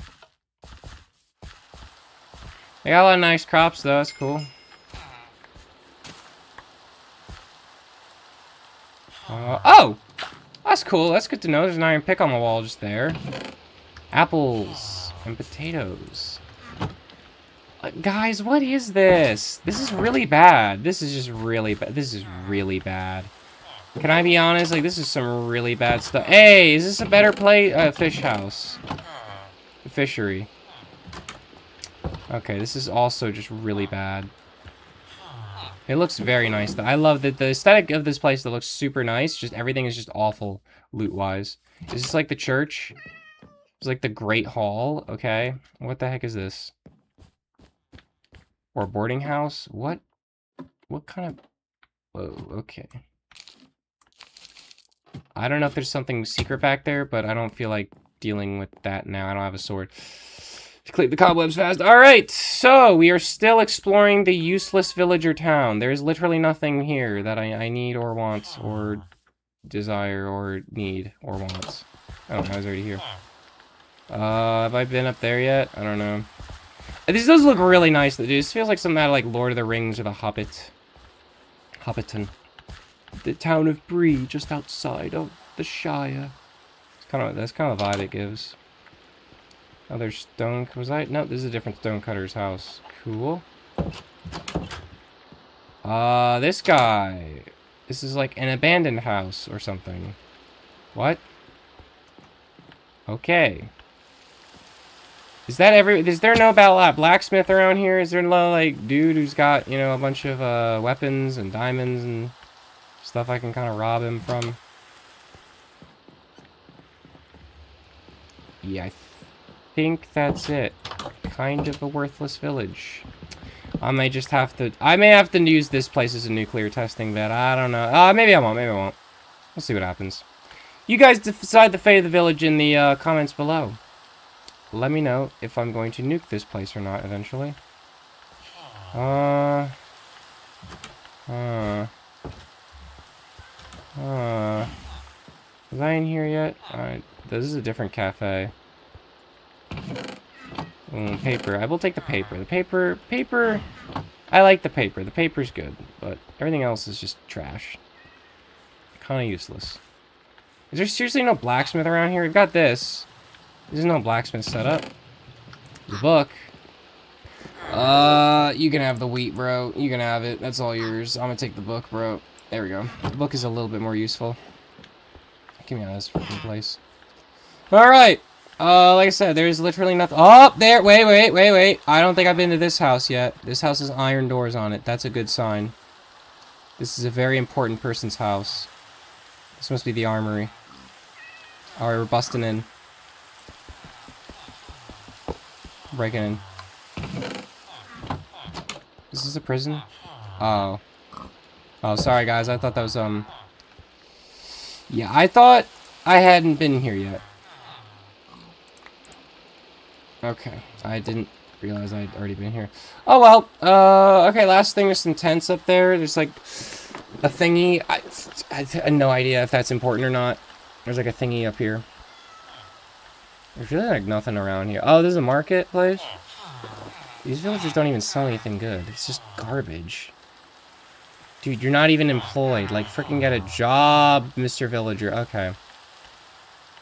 They got a lot of nice crops, though. That's cool. Oh! That's cool. That's good to know. There's an iron pick on the wall just there. Apples and potatoes. Guys, what is this? This is really bad. This is just really bad. This is really bad. Can I be honest? Like, this is some really bad stuff. Hey, is this a better fish house? The fishery. Okay, this is also just really bad. It looks very nice, though. I love that the aesthetic of this place that looks super nice. Just everything is just awful, loot-wise. Is this like the church? It's like the Great Hall. Okay. What the heck is this? Or boarding house? What kind of... Whoa, okay. I don't know if there's something secret back there, but I don't feel like dealing with that now. I don't have a sword. To clear the cobwebs fast. Alright, so we are still exploring the useless villager town. There's literally nothing here that I need or want or desire or need or want. Oh, I was already here. Have I been up there yet? I don't know. This does look really nice, dude. This feels like something out of like Lord of the Rings or the Hobbit. Hobbiton. The town of Bree, just outside of the Shire. That's kind of the vibe it gives. Oh, there's stone. Was I? No, this is a different stonecutter's house. Cool. This guy. This is like an abandoned house or something. What? Okay. Is there no blacksmith around here? Is there no, like, dude who's got, you know, a bunch of, weapons and diamonds and stuff I can kind of rob him from? Yeah, I think that's it. Kind of a worthless village. I may have to use this place as a nuclear testing bed. I don't know. Maybe I won't. We'll see what happens. You guys decide the fate of the village in the, comments below. Let me know if I'm going to nuke this place or not eventually. Was I in here yet? This is a different cafe. Paper. I will take the paper. Paper. I like the paper. The paper's good, but everything else is just trash. Kind of useless. Is there seriously no blacksmith around here? We've got this. There's no blacksmith setup. The book. You can have the wheat, bro. You can have it. That's all yours. I'm gonna take the book, bro. There we go. The book is a little bit more useful. Get me out of this freaking place. Alright. Like I said, there's literally nothing. Oh, there. Wait. I don't think I've been to this house yet. This house has iron doors on it. That's a good sign. This is a very important person's house. This must be the armory. Alright, we're busting in. Breaking in. Is this a prison? Oh. Oh, sorry guys. I thought that was, yeah, I thought I hadn't been here yet. Okay. I didn't realize I'd already been here. Oh, well. Okay, last thing, there's some tents up there. There's, like, a thingy. I have no idea if that's important or not. There's, like, a thingy up here. There's really, like, nothing around here. Oh, this is a marketplace? These villagers don't even sell anything good. It's just garbage. Dude, you're not even employed. Like, freaking get a job, Mr. Villager. Okay.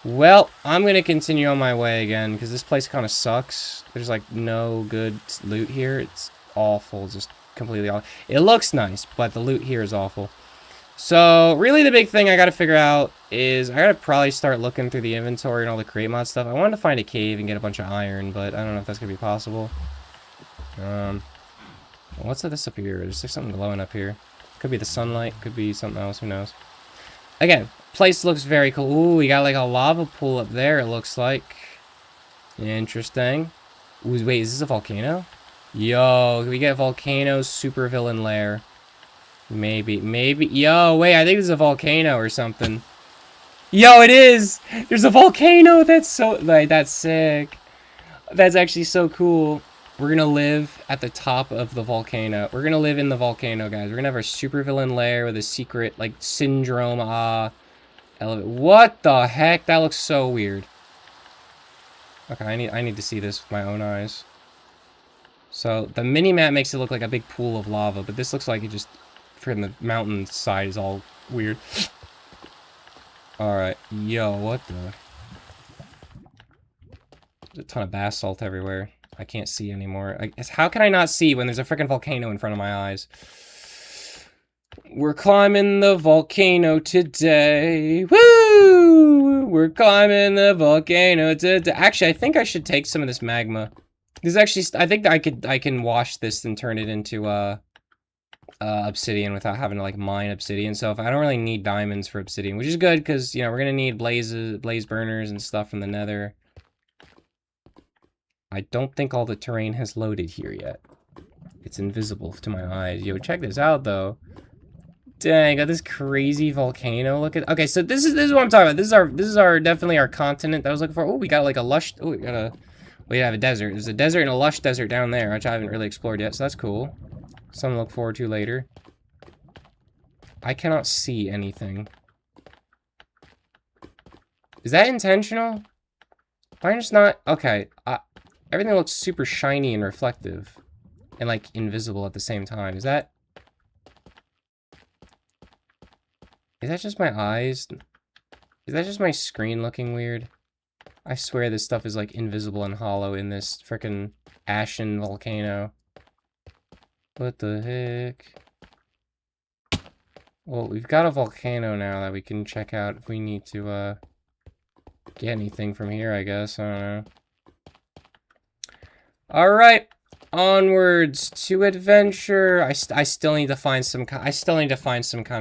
Well, I'm going to continue on my way again, because this place kind of sucks. There's, like, no good loot here. It's awful. Just completely awful. It looks nice, but the loot here is awful. So, really the big thing I gotta figure out is I gotta probably start looking through the inventory and all the create mod stuff. I wanted to find a cave and get a bunch of iron, but I don't know if that's gonna be possible. What's this up here? There's like something glowing up here. Could be the sunlight, could be something else, who knows. Again, place looks very cool. Ooh, we got like a lava pool up there, it looks like. Interesting. Ooh, wait, is this a volcano? Yo, we get volcano supervillain lair. Maybe. Yo, wait, I think this is a volcano or something. Yo, it is! There's a volcano! That's so, like, that's sick. That's actually so cool. We're gonna live at the top of the volcano. We're gonna live in the volcano, guys. We're gonna have our supervillain lair with a secret, like, syndrome, what the heck? That looks so weird. Okay, I need to see this with my own eyes. So, the mini-map makes it look like a big pool of lava, but this looks like it just, from the mountain side, is all weird. Alright, yo, what the... There's a ton of basalt everywhere. I can't see anymore. How can I not see when there's a freaking volcano in front of my eyes? We're climbing the volcano today. Woo! We're climbing the volcano today. Actually, I think I should take some of this magma. This is actually, I think I can wash this and turn it into obsidian without having to like mine obsidian. So if I don't really need diamonds for obsidian, which is good because you know we're gonna need blaze burners and stuff from the nether. I don't think all the terrain has loaded here yet. It's invisible to my eyes. Yo, check this out though. Dang, got this crazy volcano. Look at. Okay, so this is what I'm talking about. This is our definitely our continent that I was looking for. Oh, we got like a lush. Oh, we have a desert. There's a desert and a lush desert down there, which I haven't really explored yet. So that's cool. Something to look forward to later. I cannot see anything. Is that intentional? Am I just not? Okay. Everything looks super shiny and reflective. And, like, invisible at the same time. Is that just my eyes? Is that just my screen looking weird? I swear this stuff is, like, invisible and hollow in this frickin' ashen volcano. What the heck? Well, we've got a volcano now that we can check out if we need to, get anything from here, I guess. I don't know. Alright, onwards to adventure. I still need to find some kind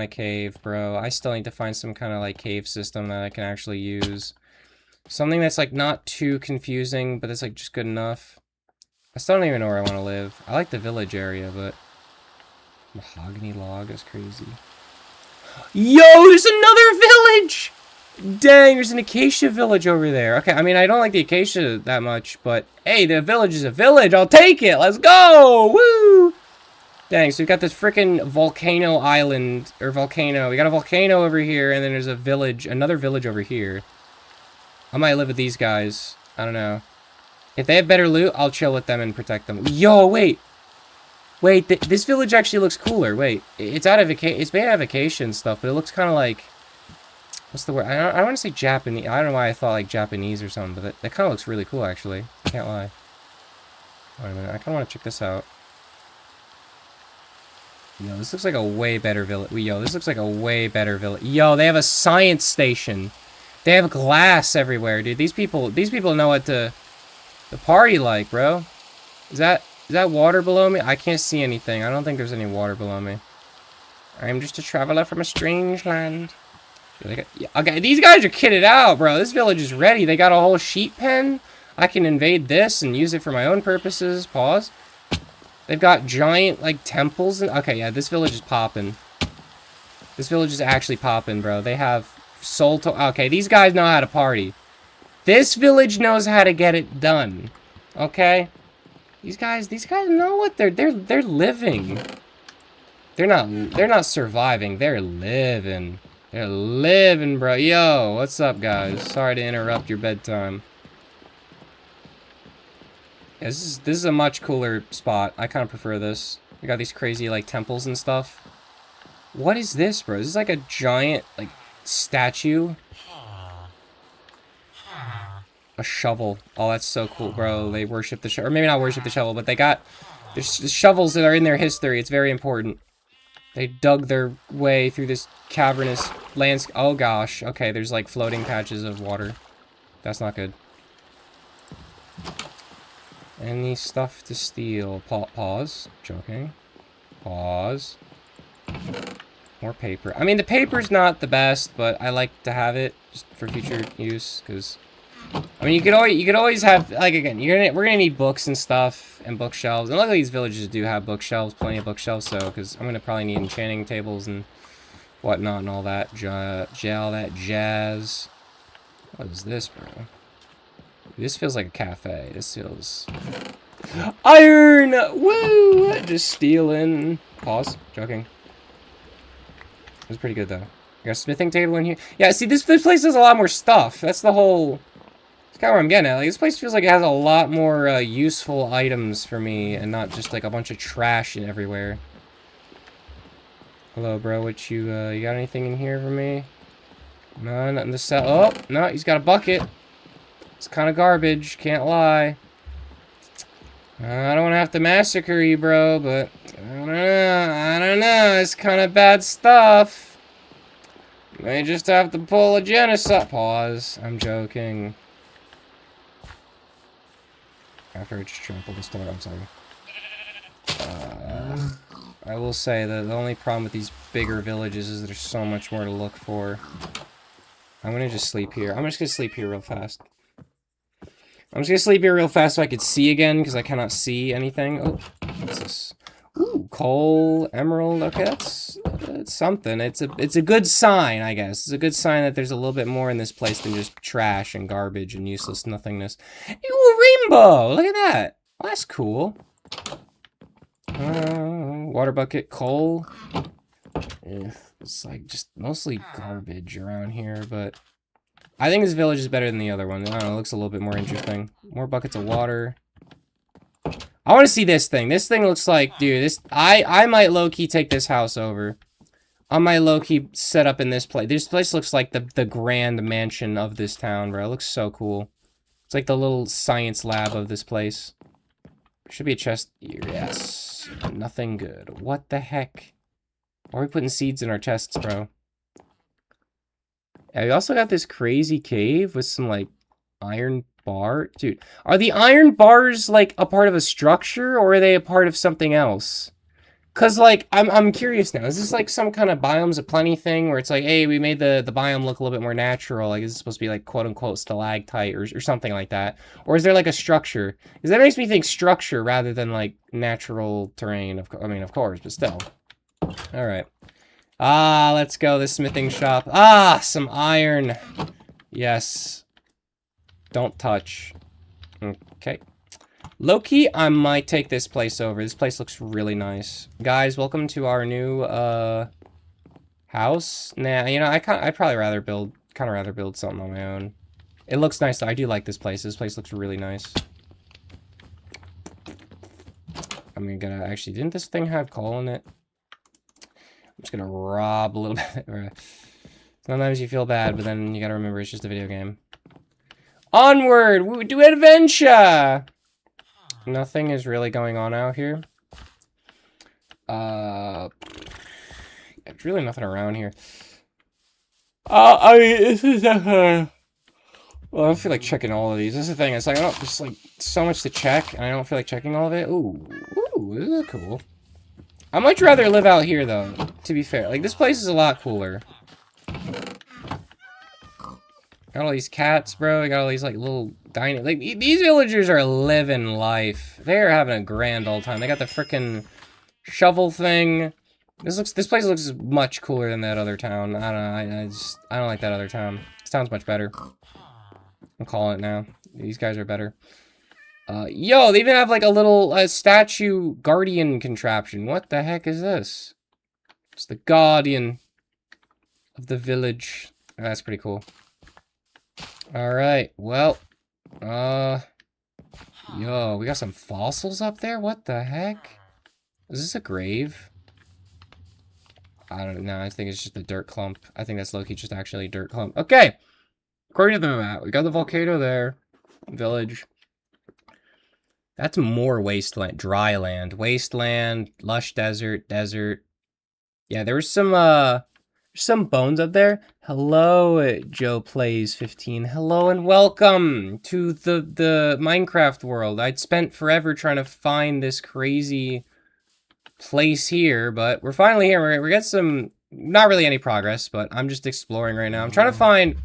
of cave, bro. I still need to find some kind of like cave system that I can actually use. Something that's like not too confusing, but it's like just good enough. I still don't even know where I want to live. I like the village area, but mahogany log is crazy. Yo, there's another village! Dang, there's an acacia village over there. Okay, I mean, I don't like the acacia that much, but hey, the village is a village. I'll take it. Let's go! Woo! Dang, so we've got this freaking volcano island, or volcano. We got a volcano over here, and then there's a village, another village over here. I might live with these guys. I don't know. If they have better loot, I'll chill with them and protect them. Yo, wait. Wait, this village actually looks cooler. Wait, it's made out of acacia and stuff, but it looks kind of like... What's the word? I don't want to say Japanese. I don't know why I thought like Japanese or something, but that kind of looks really cool, actually. I can't lie. Wait a minute, I kind of want to check this out. Yo, this looks like a way better village. Yo, this looks like a way better village. Yo, they have a science station. They have glass everywhere, dude. These people know what to party like, bro. Is that water below me? I can't see anything. I don't think there's any water below me. I'm just a traveler from a strange land. Okay, these guys are kitted out, bro. This village is ready. They got a whole sheep pen. I can invade this and use it for my own purposes. Pause. They've got giant, like, temples. Okay, yeah, this village is popping. This village is actually popping, bro. They have okay, these guys know how to party. This village knows how to get it done. Okay? These guys know what they're living. They're not surviving. They're living. They're living, bro. Yo, what's up, guys? Sorry to interrupt your bedtime. Yeah, this is a much cooler spot. I kind of prefer this. We got these crazy, like, temples and stuff. What is this, bro? This is like a giant, like, statue. A shovel. Oh, that's so cool, bro. They worship the shovel. Or maybe not worship the shovel, but they got... There's shovels that are in their history. It's very important. They dug their way through this cavernous landscape. Oh, gosh. Okay, there's, like, floating patches of water. That's not good. Any stuff to steal. Pause. Joking. Pause. More paper. I mean, the paper's not the best, but I like to have it just for future use, because I mean, you could always have, like, again, we're gonna need books and stuff and bookshelves. And luckily these villages do have bookshelves, plenty of bookshelves, so because I'm gonna probably need enchanting tables and whatnot and all that all that jazz. What is this, bro? This feels like a cafe. This feels iron. Woo! Just stealing. Pause. Joking. It was pretty good though. Got a smithing table in here. Yeah, see, this place has a lot more stuff. That's the whole. That's kind of where I'm getting at. Like, this place feels like it has a lot more useful items for me, and not just like a bunch of trash and everywhere. Hello, bro. What you got anything in here for me? No, nothing to sell. Oh, no, he's got a bucket. It's kind of garbage. Can't lie. I don't want to have to massacre you, bro, but I don't know. I don't know. It's kind of bad stuff. May just have to pull a genocide. Pause. I'm joking. After I just trampled the store, I'm sorry. I will say that the only problem with these bigger villages is there's so much more to look for. I'm gonna just sleep here. I'm just gonna sleep here real fast. I'm just gonna sleep here real fast so I could see again, because I cannot see anything. Oh, what's this? Ooh, coal, emerald. Okay, that's something. It's a good sign, I guess. It's a good sign that there's a little bit more in this place than just trash and garbage and useless nothingness. Ooh, a rainbow! Look at that. Well, that's cool. Water bucket, coal. It's like just mostly garbage around here, but I think this village is better than the other one. I don't know, it looks a little bit more interesting. More buckets of water. I want to see this thing. This thing looks like, dude, this I might low-key take this house over. I might low-key set up in this place. This place looks like the grand mansion of this town, bro. It looks so cool. It's like the little science lab of this place. Should be a chest here. Yes. Nothing good. What the heck? Why are we putting seeds in our chests, bro? Yeah, we also got this crazy cave with some, like, iron bar. Dude, are the iron bars, like, a part of a structure, or are they a part of something else? Because, like, I'm curious now. Is this, like, some kind of biomes of plenty thing, where it's like, hey, we made the biome look a little bit more natural? Like, is it supposed to be, like, quote-unquote stalactite or something like that? Or is there, like, a structure? Because that makes me think structure rather than, like, natural terrain. I mean, of course, but still. All right. Ah, let's go. This smithing shop. Ah, some iron. Yes. Don't touch. Okay. Low-key, I might take this place over. This place looks really nice. Guys, welcome to our new, house. Nah, you know, I'd probably rather build something on my own. It looks nice, though. I do like this place. This place looks really nice. I'm gonna, actually, didn't this thing have coal in it? I'm just gonna rob a little bit. Sometimes you feel bad, but then you gotta remember it's just a video game. Onward! We do adventure! Nothing is really going on out here. There's really nothing around here. I mean, this is well, I don't feel like checking all of these. This is the thing. It's like, oh, there's like so much to check, and I don't feel like checking all of it. Ooh, this is cool. I'd much rather live out here, though, to be fair. Like, this place is a lot cooler. Got all these cats, bro. I got all these, like, little dining... Like, these villagers are living life. They're having a grand old time. They got the frickin' shovel thing. This place looks much cooler than that other town. I don't know. I don't like that other town. This town's much better. I'm calling it now. These guys are better. Yo, they even have, like, a little statue guardian contraption. What the heck is this? It's the guardian of the village. Oh, that's pretty cool. Alright, well, yo, we got some fossils up there? What the heck? Is this a grave? I don't know, I think it's just a dirt clump. I think that's low-key just actually a dirt clump. Okay! According to the map, we got the volcano there. Village. That's more wasteland, dry land. Wasteland, lush desert, desert. Yeah, there was some bones up there. Hello, Joe Plays 15. Hello and welcome to the Minecraft world. I'd spent forever trying to find this crazy place here, but we're finally here. We got some not really any progress, but I'm just exploring right now. I'm trying to find,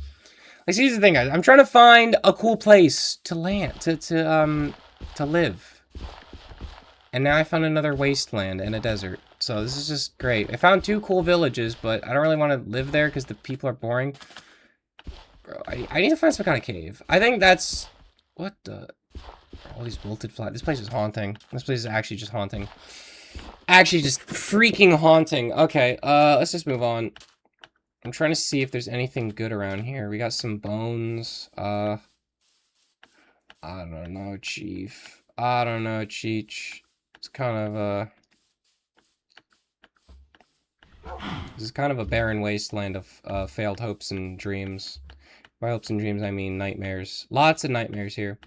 like, see, here's the thing, guys. I'm trying to find a cool place to land, to live. And now I found another wasteland and a desert. So this is just great. I found 2 cool villages, but I don't really want to live there because the people are boring. Bro, I need to find some kind of cave. I think that's... What the... All these wilted flowers. This place is haunting. This place is actually just haunting. Actually just freaking haunting. Okay, let's just move on. I'm trying to see if there's anything good around here. We got some bones. I don't know, Chief. I don't know, Cheech. It's kind of, this is kind of a barren wasteland of failed hopes and dreams. By hopes and dreams, I mean nightmares. Lots of nightmares here.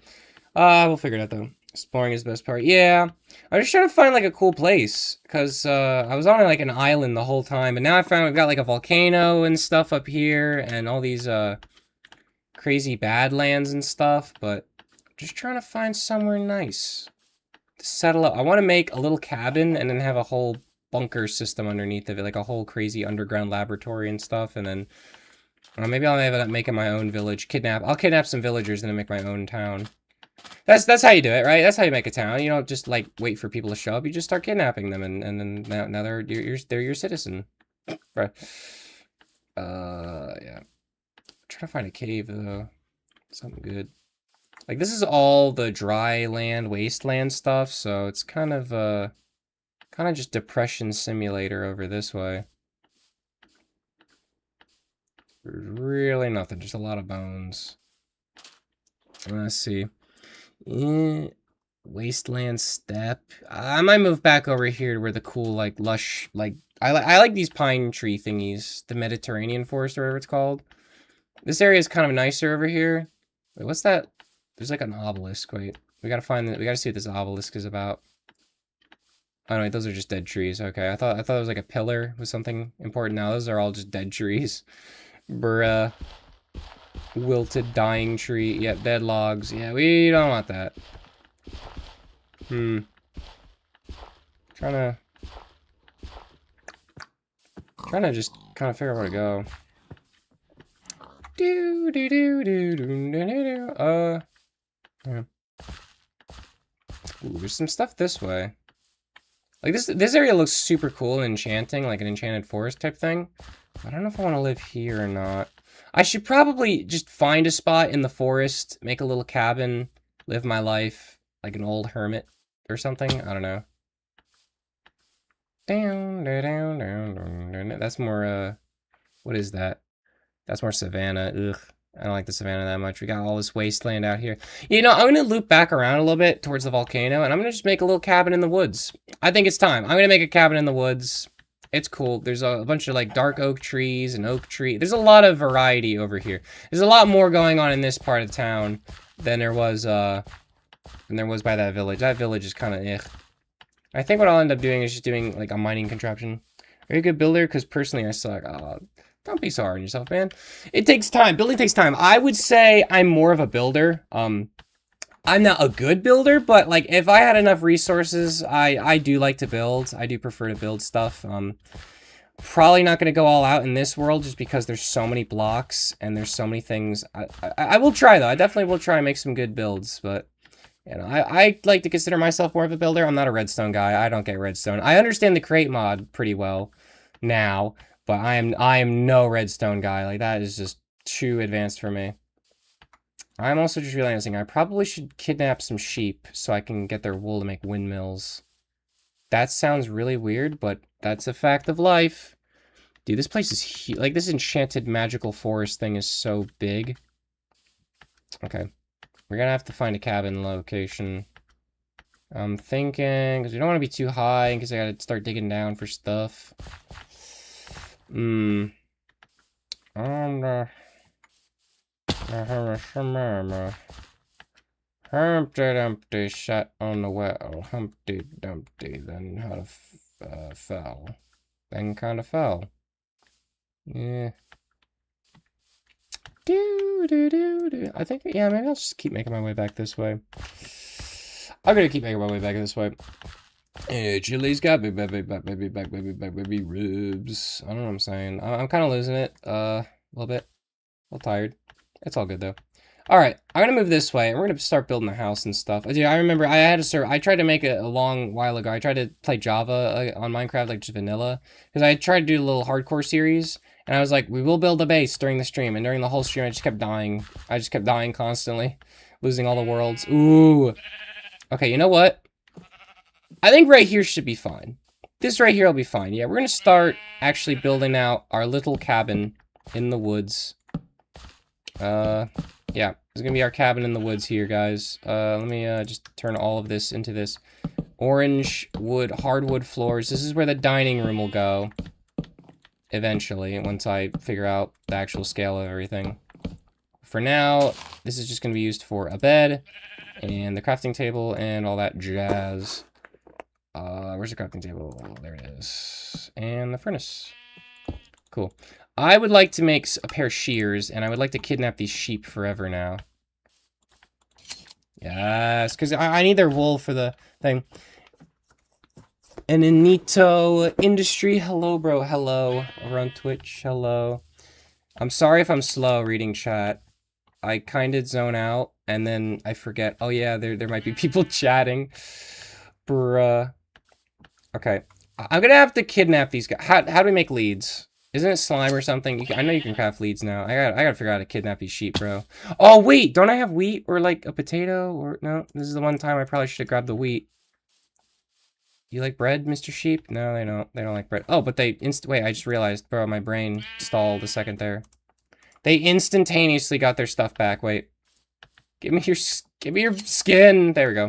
We'll figure it out, though. Exploring is the best part. Yeah. I'm just trying to find, like, a cool place. Because, I was on, like, an island the whole time. But now I found we've got, like, a volcano and stuff up here. And all these, crazy badlands and stuff. But just trying to find somewhere nice to settle up. I want to make a little cabin and then have a whole bunker system underneath of it. Like, a whole crazy underground laboratory and stuff. And then, maybe I'll end up making my own village. I'll kidnap some villagers and then make my own town. That's how you do it, right? That's how you make a town. You don't just, like, wait for people to show up. You just start kidnapping them, and then now they're your citizen. Right. Yeah. I'm trying to find a cave, though. Something good. Like, this is all the dry land, wasteland stuff, so it's kind of just Depression Simulator over this way. Really nothing, just a lot of bones. Let's see. Wasteland steppe. I might move back over here to where the cool, like, lush, like, I like these pine tree thingies. The Mediterranean forest, or whatever it's called. This area is kind of nicer over here. Wait, what's that? There's like an obelisk. Wait, we gotta see what this obelisk is about. Oh no, wait, those are just dead trees. Okay, I thought it was like a pillar with something important. Now those are all just dead trees. Bruh. Wilted, dying tree. Yep, dead logs. Yeah, we don't want that. Trying to just kind of figure out where to go. Yeah. Ooh, there's some stuff this way. Like, this area looks super cool and enchanting, like an enchanted forest type thing. I don't know if I want to live here or not. I should probably just find a spot in the forest, make a little cabin, live my life like an old hermit or something. I don't know. That's more, what is that? That's more savanna. Ugh. I don't like the savanna that much. We got all this wasteland out here. You know, I'm going to loop back around a little bit towards the volcano, and I'm going to just make a little cabin in the woods. I think it's time. I'm going to make a cabin in the woods. It's cool. There's a bunch of, like, dark oak trees and oak tree. There's a lot of variety over here. There's a lot more going on in this part of town than there was by that village. That village is kind of eh. I think what I'll end up doing is just doing, like, a mining contraption. Are you a good builder? Because personally, I suck. Don't be so hard on yourself, man. It takes time. Building takes time. I would say I'm more of a builder. I'm not a good builder, but, like, if I had enough resources, I do like to build. I do prefer to build stuff. Probably not going to go all out in this world just because there's so many blocks and there's so many things. I will try, though. I definitely will try and make some good builds, but, you know, I like to consider myself more of a builder. I'm not a redstone guy. I don't get redstone. I understand the crate mod pretty well now, but I am no redstone guy. Like, that is just too advanced for me. I'm also just realizing I probably should kidnap some sheep so I can get their wool to make windmills. That sounds really weird, but that's a fact of life. Dude, this place is huge. Like, this enchanted magical forest thing is so big. Okay. We're gonna have to find a cabin location. I'm thinking, because we don't want to be too high in case I gotta start digging down for stuff. Humpty Dumpty sat on the well. Humpty Dumpty then had a fell. Then kind of fell. Yeah. I think, yeah, maybe I'll just keep making my way back this way. I'm gonna keep making my way back this way. Hey, Chili's got baby ribs. I don't know what I'm saying. I'm kind of losing it. A little bit. A little tired. It's all good though. All right, I'm gonna move this way, and we're gonna start building the house and stuff. Dude, I remember I had a server. I tried to make it a long while ago. I tried to play Java on Minecraft, like just vanilla, because I tried to do a little hardcore series, and I was like, we will build a base during the stream, and during the whole stream, I just kept dying. I just kept dying constantly, losing all the worlds. Ooh. Okay, you know what? I think right here should be fine. This right here will be fine. Yeah, we're gonna start actually building out our little cabin in the woods. Yeah, it's gonna be our cabin in the woods here, guys. Let me just turn all of this into this orange wood, hardwood floors. This is where the dining room will go eventually, once I figure out the actual scale of everything. For now, this is just gonna be used for a bed and the crafting table and all that jazz. Where's the crafting table? Oh, there it is. And the furnace. Cool. I would like to make a pair of shears, and I would like to kidnap these sheep forever now. Yes, because I need their wool for the thing. And Anito Industry, hello, bro, hello. Over on Twitch, hello. I'm sorry if I'm slow reading chat. I kind of zone out, and then I forget. Oh yeah, there might be people chatting. Bruh. Okay, I'm gonna have to kidnap these guys. How do we make leads? Isn't it slime or something? I know you can craft leads now. I gotta figure out how to kidnap these sheep, bro. Oh wait, don't I have wheat or like a potato or no? This is the one time I probably should have grabbed the wheat. You like bread, Mr. Sheep? No, they don't. They don't like bread. Oh, but they wait. I just realized, bro. My brain stalled a second there. They instantaneously got their stuff back. Wait, give me your skin. There we go.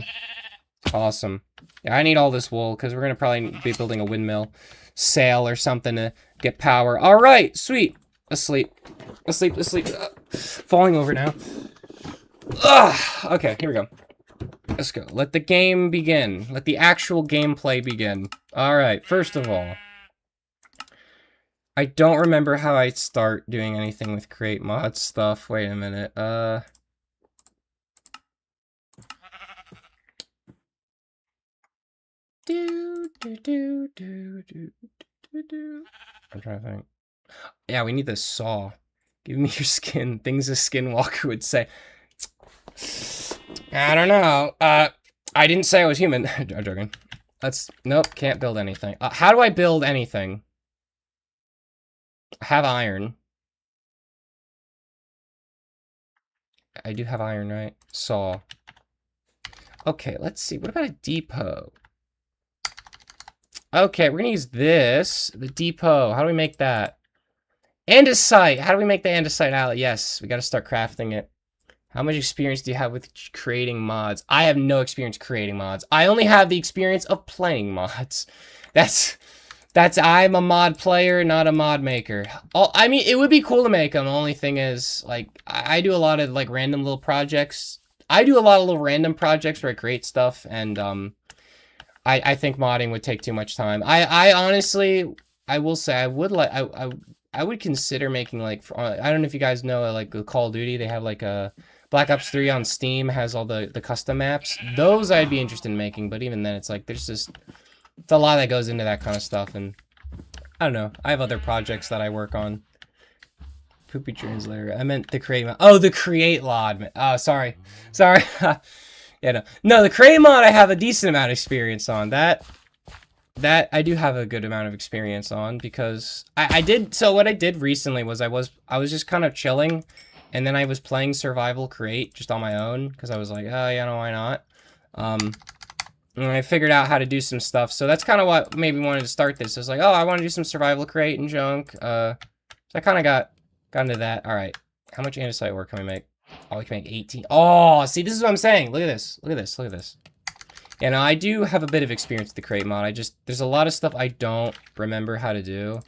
Awesome. Yeah, I need all this wool because we're gonna probably be building a windmill sail or something to get power. All right, sweet. Asleep. Falling over now. Ugh. Okay, here we go. Let's go. Let the game begin. Let the actual gameplay begin. All right, first of all, I don't remember how I start doing anything with create mod stuff. Wait a minute. I'm trying to think. Yeah, we need this saw. Give me your skin. Things a skinwalker would say. I don't know. I didn't say I was human. I'm joking. Nope, can't build anything. How do I build anything? I have iron. I do have iron, right? Saw. Okay, let's see. What about a depot? Okay, we're gonna use this. The depot. How do we make that? Andesite. How do we make the andesite outlet? Yes, we gotta start crafting it. How much experience do you have with creating mods? I have no experience creating mods. I only have the experience of playing mods. I'm a mod player, not a mod maker. I mean, it would be cool to make them. The only thing is, like, I do a lot of, like, random little projects. I do a lot of little random projects where I create stuff, and, I think modding would take too much time. I honestly, I will say, I would consider making, like, I don't know if you guys know, like, Call of Duty, they have, like, a Black Ops 3 on Steam has all the custom maps. Those I'd be interested in making, but even then, it's like, it's a lot that goes into that kind of stuff, and I don't know. I have other projects that I work on. Poopy translator. I meant the create mod. Oh, the create mod. Oh, sorry. Yeah, no, the create mod I have a decent amount of experience on. That I do have a good amount of experience on because I did. So what I did recently was I was just kind of chilling, and then I was playing survival create just on my own because I was like, oh, yeah, no, why not? And I figured out how to do some stuff. So that's kind of what made me wanted to start this. I was like, oh, I want to do some survival create and junk. So I kind of got into that. All right. How much andesite ore can we make? Oh, we can make 18. Oh, see, this is what I'm saying. Look at this. Look at this. Look at this. Yeah, now I do have a bit of experience with the create mod. There's a lot of stuff I don't remember how to do.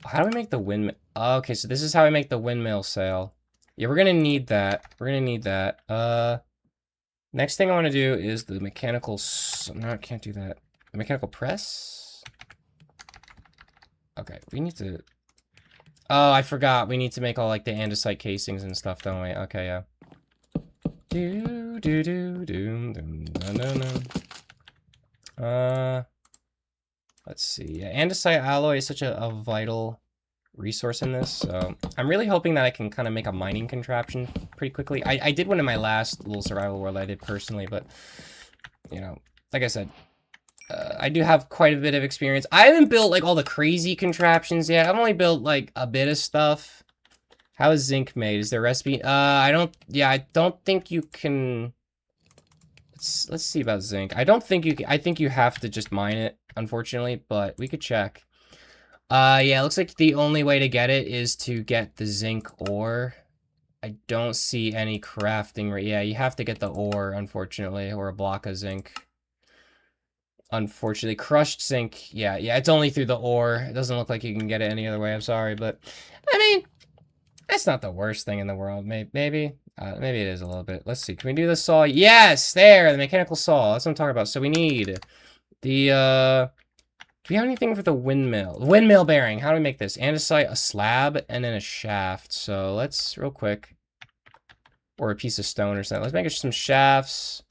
How do we make the windmill? Oh, okay, so this is how I make the windmill sail. Yeah, we're going to need that. We're going to need that. Next thing I want to do is the mechanical... No, I can't do that. The mechanical press? Okay, we need to... Oh, I forgot. We need to make all, like, the andesite casings and stuff, don't we? Okay, yeah. Let's see. Yeah, andesite alloy is such a vital resource in this, so I'm really hoping that I can kind of make a mining contraption pretty quickly. I did one in my last little survival world I did personally, but, you know, like I said, I do have quite a bit of experience. I haven't built, like, all the crazy contraptions yet. I've only built, like, a bit of stuff. How is zinc made? Is there a recipe? I don't think you can... Let's see about zinc. I don't think you can... I think you have to just mine it, unfortunately, but we could check. Yeah, it looks like the only way to get it is to get the zinc ore. I don't see any crafting... Yeah, you have to get the ore, unfortunately, or a block of zinc. Unfortunately, crushed zinc, yeah, it's only through the ore. It doesn't look like you can get it any other way, I'm sorry, but, I mean, that's not the worst thing in the world, maybe, maybe it is a little bit. Let's see, can we do the saw? Yes, there, the mechanical saw, that's what I'm talking about. So we need the, do we have anything for the windmill? Windmill bearing, how do we make this? Andesite, a slab, and then a shaft, so let's, real quick, or a piece of stone or something. Let's make some shafts.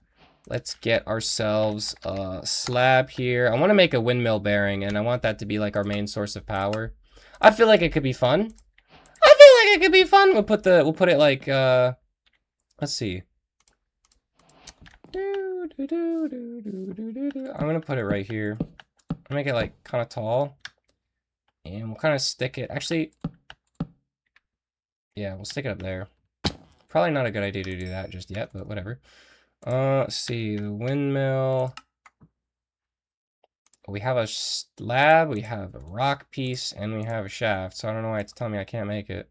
Let's get ourselves a slab here. I want to make a windmill bearing, and I want that to be like our main source of power. I feel like it could be fun. We'll put it like, let's see. I'm gonna put it right here. I'll make it like kind of tall, and we'll kind of stick it. Actually, yeah, we'll stick it up there. Probably not a good idea to do that just yet, but whatever. Let's see, the windmill. We have a slab, we have a rock piece, and we have a shaft, so I don't know why it's telling me I can't make it.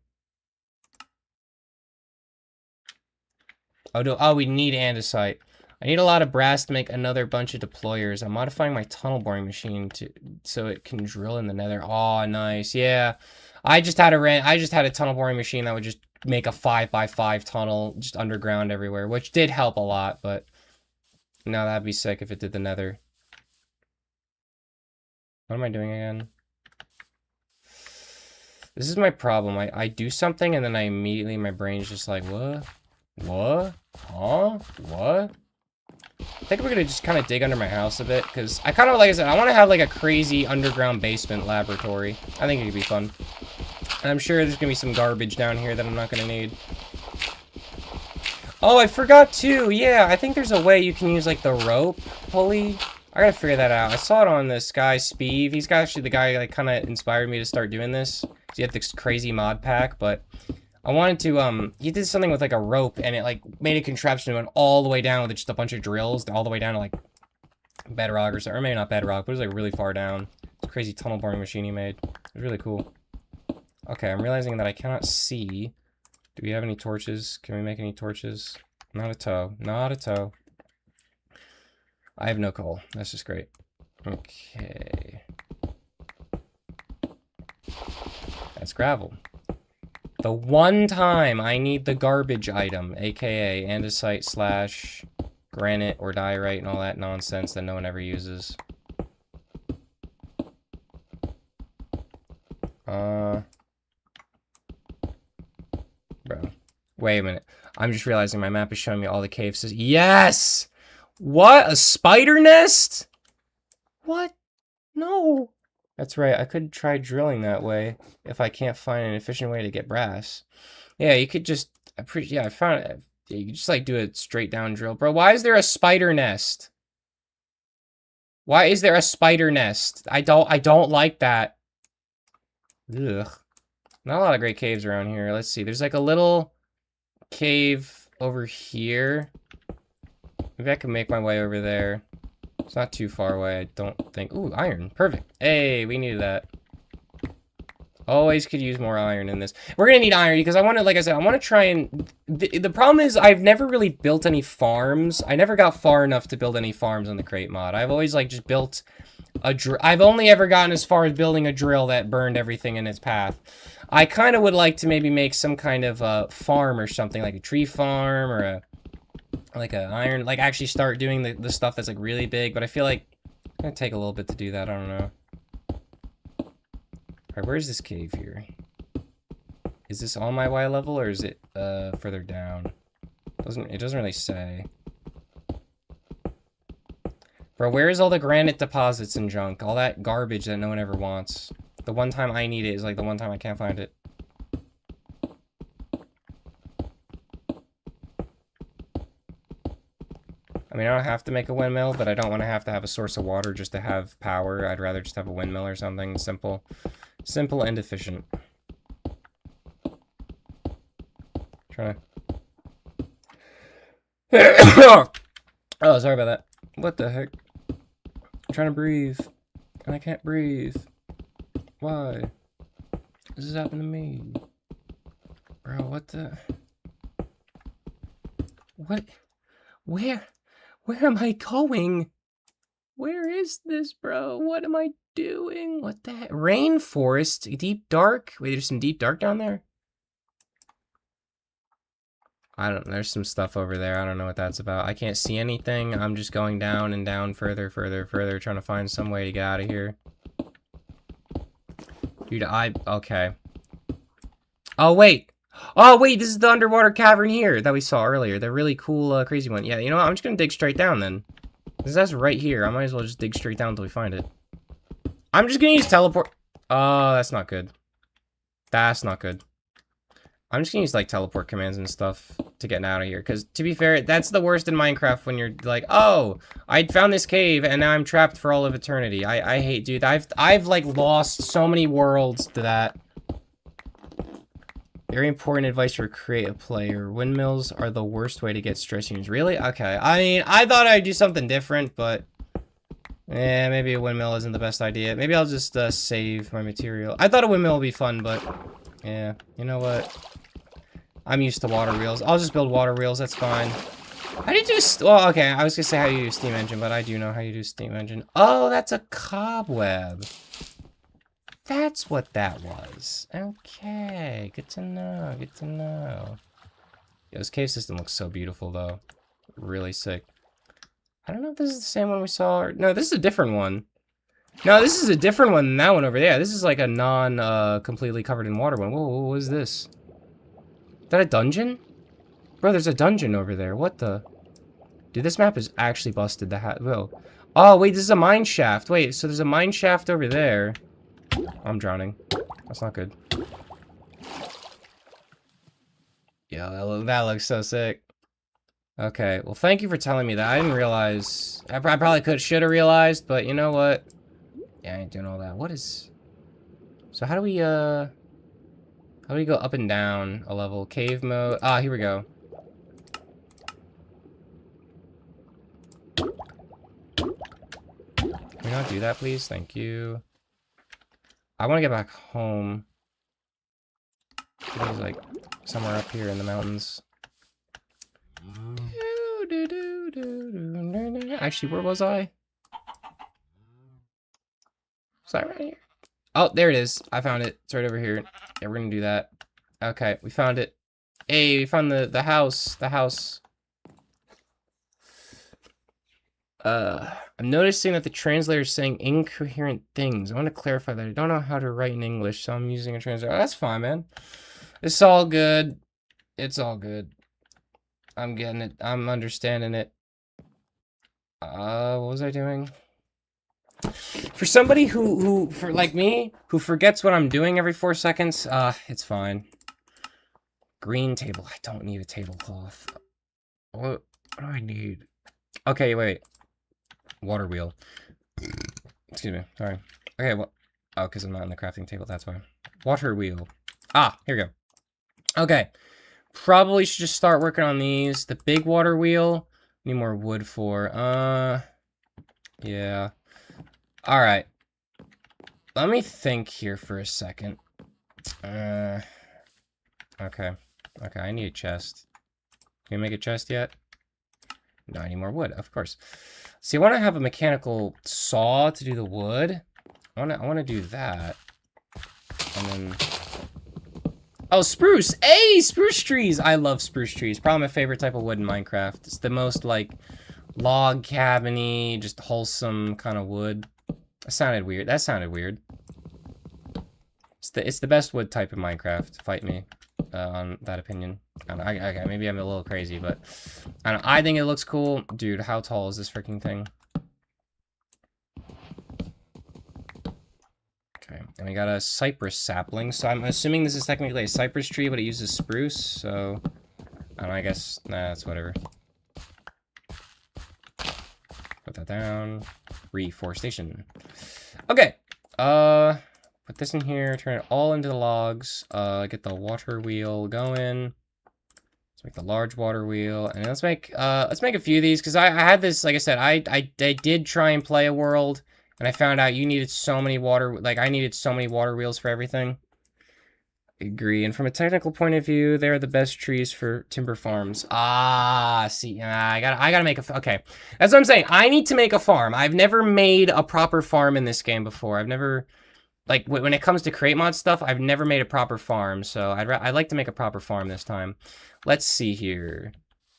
Oh, no, oh, we need andesite. I need a lot of brass to make another bunch of deployers. I'm modifying my tunnel boring machine so it can drill in the nether. Oh, nice, yeah. I just had a tunnel boring machine that would just make a 5x5 tunnel just underground everywhere, which did help a lot, but no, that'd be sick if it did the nether. What am I doing again? This is my problem. I do something and then my brain's just like, what? What? Huh? What? I think we're gonna just kind of dig under my house a bit, because I kind of, like I said, I want to have like a crazy underground basement laboratory. I think it could be fun. And I'm sure there's gonna be some garbage down here that I'm not gonna need. Oh, I forgot too. Yeah, I think there's a way you can use like the rope pulley. I gotta figure that out. I saw it on this guy, Speeve. He's actually the guy that kind of inspired me to start doing this. He had this crazy mod pack, but I wanted to, he did something with like a rope and it like made a contraption that went all the way down with just a bunch of drills, all the way down to like bedrock or something. Or maybe not bedrock, but it was like really far down. It's a crazy tunnel boring machine he made. It was really cool. Okay, I'm realizing that I cannot see. Do we have any torches? Can we make any torches? Not a toe. Not a toe. I have no coal. That's just great. Okay. That's gravel. The one time I need the garbage item, aka andesite / granite or diorite and all that nonsense that no one ever uses. Bro. Wait a minute. I'm just realizing my map is showing me all the caves. Yes! What? A spider nest? What? No. That's right. I could try drilling that way if I can't find an efficient way to get brass. Yeah, you could just... yeah, I found it. Yeah, you could just, like, do a straight down drill. Bro, why is there a spider nest? Why is there a spider nest? I don't like that. Ugh. Not a lot of great caves around here. Let's see. There's, like, a little cave over here. Maybe I can make my way over there. It's not too far away, I don't think. Ooh, iron. Perfect. Hey, we needed that. Always could use more iron in this. We're gonna need iron because I want to, like I said, I want to try and... The problem is I've never really built any farms. I never got far enough to build any farms on the crate mod. I've always, like, just built a drill. I've only ever gotten as far as building a drill that burned everything in its path. I kind of would like to maybe make some kind of farm or something, like a tree farm or a... like a iron, like actually start doing the stuff that's like really big, but I feel like it's gonna take a little bit to do that. I don't know. Alright, where's this cave here? Is this on my Y level or is it further down? It doesn't really say. Bro, where's all the granite deposits and junk? All that garbage that no one ever wants. The one time I need it is like the one time I can't find it. I mean, I don't have to make a windmill, but I don't want to have a source of water just to have power. I'd rather just have a windmill or something simple. Simple and efficient. Trying to... Oh, sorry about that. What the heck? I'm trying to breathe, and I can't breathe. Why? This has happened to me. Bro, what the... What? Where am I going? Where is this, bro? What am I doing? What the heck? Rainforest? Deep dark? Wait, there's some deep dark down there? I don't know. There's some stuff over there. I don't know what that's about. I can't see anything. I'm just going down and down further, trying to find some way to get out of here. Dude, okay. Oh, wait. Oh, wait, this is the underwater cavern here that we saw earlier. The really cool, crazy one. Yeah, you know what? I'm just gonna dig straight down then. Because that's right here. I might as well just dig straight down until we find it. I'm just gonna use teleport. Oh, that's not good. That's not good. I'm just gonna use, like, teleport commands and stuff to get out of here. Because, to be fair, that's the worst in Minecraft when you're like, oh, I found this cave and now I'm trapped for all of eternity. I hate, dude. I've, like, lost so many worlds to that. Very important advice for creative player. Windmills are the worst way to get stress units. Really? Okay. I mean, I thought I'd do something different, but... yeah, maybe a windmill isn't the best idea. Maybe I'll just save my material. I thought a windmill would be fun, but... yeah, you know what? I'm used to water wheels. I'll just build water wheels, that's fine. How do you do... well, okay, I was gonna say how you do steam engine, but I do know how you do steam engine. Oh, that's a cobweb. That's what that was. Okay, good to know, good to know. Yeah, this cave system looks so beautiful, though. Really sick. I don't know if this is the same one we saw, or... no, this is a different one. No, this is a different one than that one over there. This is like a completely covered in water one. Whoa, what is this? Is that a dungeon? Bro, there's a dungeon over there. What the... dude, this map is actually busted. Whoa. Oh, wait, this is a mine shaft. Wait, so there's a mine shaft over there. I'm drowning. That's not good. Yeah, that looks so sick. Okay, well, thank you for telling me that. I didn't realize... I probably should have realized, but you know what? Yeah, I ain't doing all that. What is... so how do we go up and down a level? Cave mode. Ah, here we go. Can we not do that, please? Thank you. I want to get back home. It's like somewhere up here in the mountains. Actually, where was I? Was that right here? Oh, there it is. I found it. It's right over here. Yeah, we're gonna do that. Okay, we found it. Hey, we found the house. The house. I'm noticing that the translator is saying incoherent things. I want to clarify that. I don't know how to write in English, so I'm using a translator. Oh, that's fine, man. It's all good. It's all good. I'm getting it. I'm understanding it. What was I doing? For somebody for like me, who forgets what I'm doing every 4 seconds, it's fine. Green table. I don't need a tablecloth. What do I need? Okay, wait. Water wheel. Excuse me. Sorry. Okay, well... oh, because I'm not on the crafting table, that's why. Water wheel. Ah, here we go. Okay. Probably should just start working on these. The big water wheel. Need more wood for. Yeah. Alright. Let me think here for a second. Okay. Okay, I need a chest. Can we make a chest yet? No, I need more wood, of course. See, I want to have a mechanical saw to do the wood. I want to do that. And then... oh, spruce! Hey, spruce trees! I love spruce trees. Probably my favorite type of wood in Minecraft. It's the most, like, log cabin-y, just wholesome kind of wood. That sounded weird. That sounded weird. It's the best wood type in Minecraft. Fight me on that opinion. Okay, maybe I'm a little crazy, but I think it looks cool. Dude, how tall is this freaking thing? Okay, and we got a cypress sapling. So I'm assuming this is technically a cypress tree, but it uses spruce. So I don't know, I guess that's whatever. Put that down. Reforestation. Okay. Put this in here. Turn it all into the logs. Get the water wheel going. Let's make the large water wheel, and let's make a few of these, because I had this, like I said, I did try and play a world, and I found out you needed so many water, like I needed so many water wheels for everything. I agree, and from a technical point of view, they're the best trees for timber farms. Ah, see, I gotta make a, okay, that's what I'm saying. I need to make a farm. I've never made a proper farm in this game before. I've never, like, when it comes to create mod stuff, I've never made a proper farm, so I'd like to make a proper farm this time. Let's see here.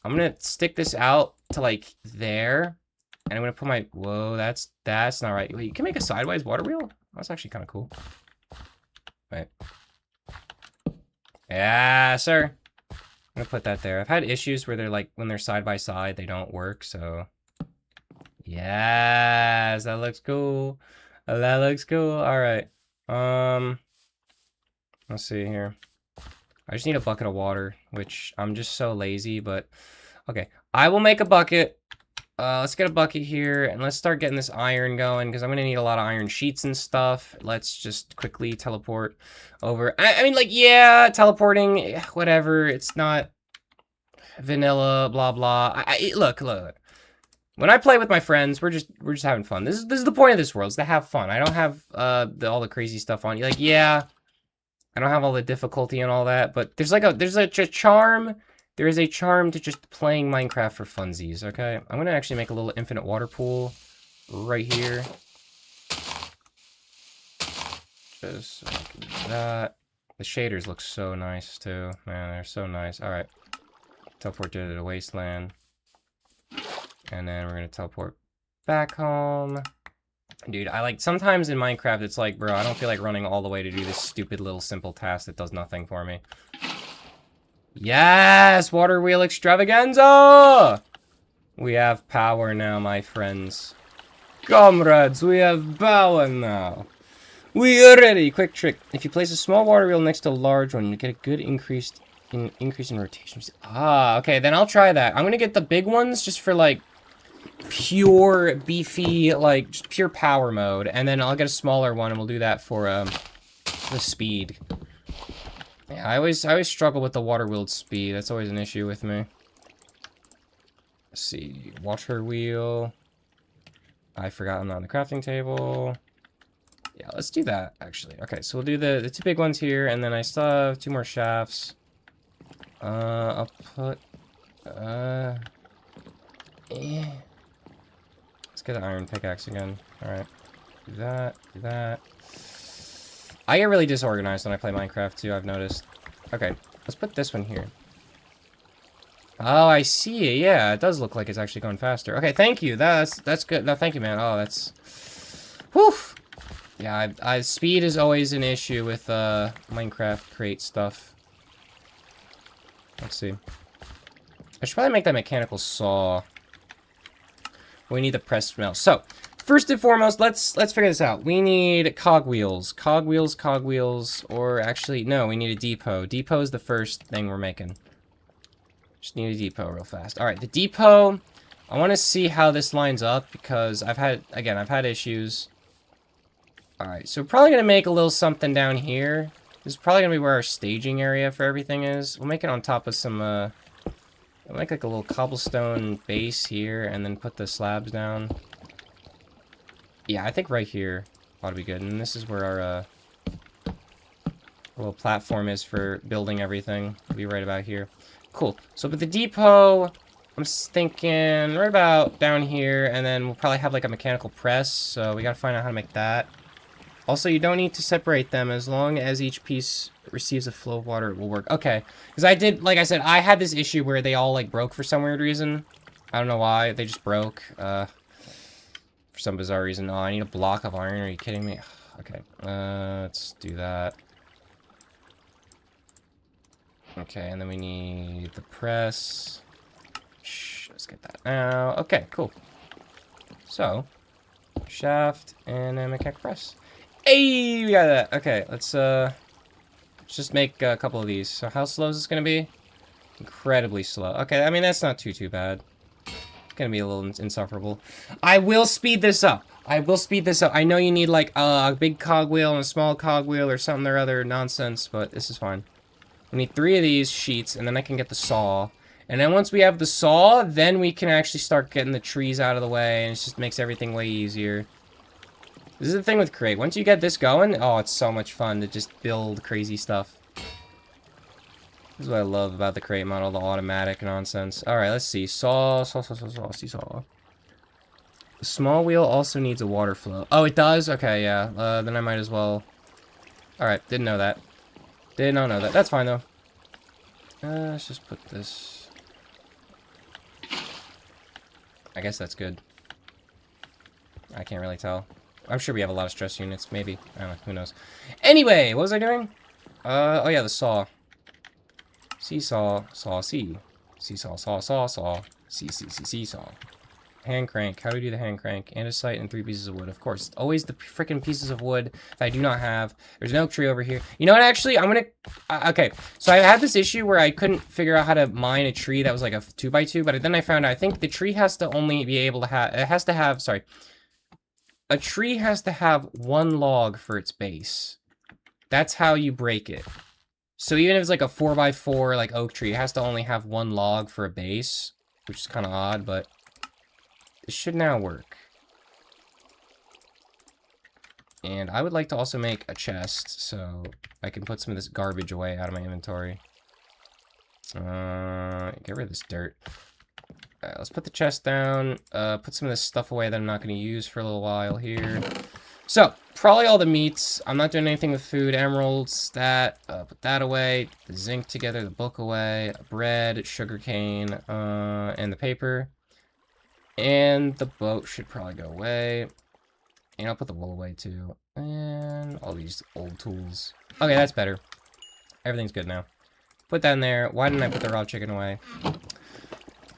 I'm gonna stick this out to, like, there, and I'm gonna put my, whoa, that's not right. Wait, you can make a sideways water wheel? That's actually kind of cool. Wait. Yeah, sir. I'm gonna put that there. I've had issues where they're, like, when they're side by side, they don't work, so. Yes, that looks cool. That looks cool. All right. Let's see here. I just need a bucket of water, which I'm just so lazy, but okay. I will make a bucket. Let's get a bucket here, and let's start getting this iron going, because I'm gonna need a lot of iron sheets and stuff. Let's just quickly teleport over. I mean, like, yeah, teleporting, whatever. It's not vanilla, blah blah. Look. When I play with my friends, we're just having fun. This is the point of this world, is to have fun. I don't have all the crazy stuff on you. Like, yeah, I don't have all the difficulty and all that, but there's a charm. There is a charm to just playing Minecraft for funsies, okay? I'm gonna actually make a little infinite water pool right here. Just like that. The shaders look so nice too. Man, they're so nice. Alright. Teleport to the wasteland. And then we're gonna teleport back home. Dude, sometimes in Minecraft, it's like, bro, I don't feel like running all the way to do this stupid little simple task that does nothing for me. Yes! Water wheel extravaganza! We have power now, my friends. Comrades, we have power now. We are ready! Quick trick. If you place a small water wheel next to a large one, you get a good increase in rotation. Ah, okay, then I'll try that. I'm gonna get the big ones just for, like, pure beefy, like, just pure power mode, and then I'll get a smaller one, and we'll do that for the speed. Yeah, I always struggle with the water wheel speed. That's always an issue with me. Let's see, water wheel. I forgot I'm not on the crafting table. Yeah, let's do that actually. Okay, so we'll do the two big ones here, and then I still have 2 more shafts. I'll put Let's get an iron pickaxe again. Alright. Do that. I get really disorganized when I play Minecraft too, I've noticed. Okay, let's put this one here. Oh, I see it. Yeah, it does look like it's actually going faster. Okay, thank you. That's good. No, thank you, man. Oh, that's... Whew! Yeah, speed is always an issue with Minecraft crate stuff. Let's see. I should probably make that mechanical saw. We need the pressed metal. So, first and foremost, let's figure this out. We need cogwheels. Cogwheels, or actually, no, we need a depot. Depot is the first thing we're making. Just need a depot real fast. Alright, the depot, I want to see how this lines up, because I've had issues. Alright, so we're probably going to make a little something down here. This is probably going to be where our staging area for everything is. We'll make it on top of some, we'll make like a little cobblestone base here, and then put the slabs down. Yeah, I think right here ought to be good. And this is where our little platform is for building everything. It'll be right about here. Cool. So with the depot, I'm thinking right about down here, and then we'll probably have like a mechanical press, so we gotta find out how to make that. Also, you don't need to separate them. As long as each piece receives a flow of water, it will work. Okay. Because I did, like I said, I had this issue where they all, like, broke for some weird reason. I don't know why. They just broke. For some bizarre reason. Oh, I need a block of iron. Are you kidding me? Okay. Let's do that. Okay, and then we need the press. Let's get that now. Okay, cool. So, shaft and a mechanical press. Hey, we got that. Okay, let's just make a couple of these. So how slow is this gonna be? Incredibly slow. Okay, I mean, that's not too bad. It's gonna be a little insufferable. I will speed this up. I will speed this up. I know you need, like, a big cogwheel and a small cogwheel or something or other nonsense, but this is fine. We need 3 of these sheets, and then I can get the saw. And then once we have the saw, then we can actually start getting the trees out of the way, and it just makes everything way easier. This is the thing with Crate. Once you get this going, oh, it's so much fun to just build crazy stuff. This is what I love about the Crate model, the automatic nonsense. Alright, let's see. Saw. The small wheel also needs a water flow. Oh, it does? Okay, yeah. Then I might as well... Alright, didn't know that. Did not know that. That's fine, though. Let's just put this... I guess that's good. I can't really tell. I'm sure we have a lot of stress units. Maybe. I don't know. Who knows? Anyway, what was I doing? Oh yeah, the saw. Seesaw, saw, see. Seesaw, saw. Seesaw. Hand crank. How do we do the hand crank? Andesite and 3 pieces of wood. Of course. Always the freaking pieces of wood that I do not have. There's an oak tree over here. You know what, actually? I'm gonna... okay. So I had this issue where I couldn't figure out how to mine a tree that was like a 2x2, but then I found out I think the tree has to only be able to have... It has to have... Sorry. A tree has to have 1 log for its base. That's how you break it. So even if it's like a 4x4 like oak tree, it has to only have 1 log for a base, which is kind of odd, but it should now work. And I would like to also make a chest so I can put some of this garbage away out of my inventory. Get rid of this dirt. Let's put the chest down, put some of this stuff away that I'm not going to use for a little while here. So, probably all the meats. I'm not doing anything with food. Emeralds, that, put that away. The zinc together, the book away. Bread, sugarcane, and the paper. And the boat should probably go away. And I'll put the wool away too. And all these old tools. Okay, that's better. Everything's good now. Put that in there. Why didn't I put the raw chicken away?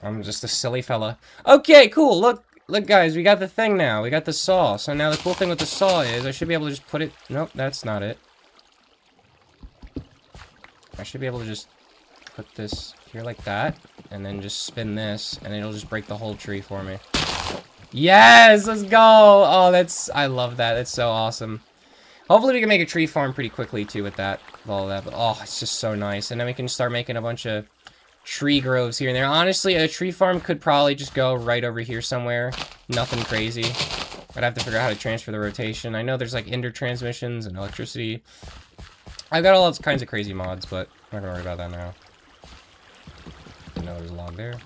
I'm just a silly fella. Okay, cool. Look, guys, we got the thing now. We got the saw. So now the cool thing with the saw is I should be able to just put it... Nope, that's not it. I should be able to just put this here like that. And then just spin this. And it'll just break the whole tree for me. Yes! Let's go! Oh, that's... I love that. That's so awesome. Hopefully we can make a tree farm pretty quickly, too, with that. With all of that. But, oh, it's just so nice. And then we can start making a bunch of... tree groves here and there. Honestly, a tree farm could probably just go right over here somewhere. Nothing crazy. I'd have to figure out how to transfer the rotation. I know there's like ender transmissions and electricity. I've got all those kinds of crazy mods, but I'm not gonna worry about that now. I know there's a log there.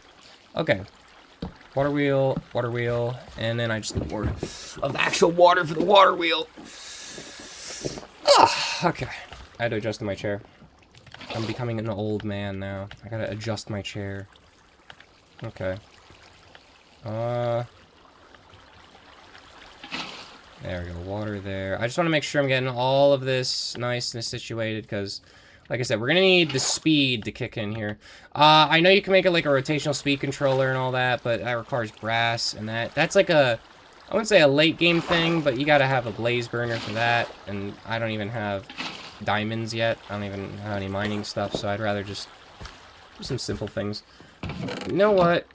Okay. Water wheel, and then I just need more of the actual water for the water wheel. Ah, okay. I had to adjust in my chair. I'm becoming an old man now. I gotta adjust my chair. Okay. There we go. Water there. I just want to make sure I'm getting all of this nice and situated, because, like I said, we're gonna need the speed to kick in here. I know you can make it like a rotational speed controller and all that, but that requires brass, and that's like a... I wouldn't say a late game thing, but you gotta have a blaze burner for that, and I don't even have... diamonds yet. I don't even have any mining stuff, so I'd rather just do some simple things. You know what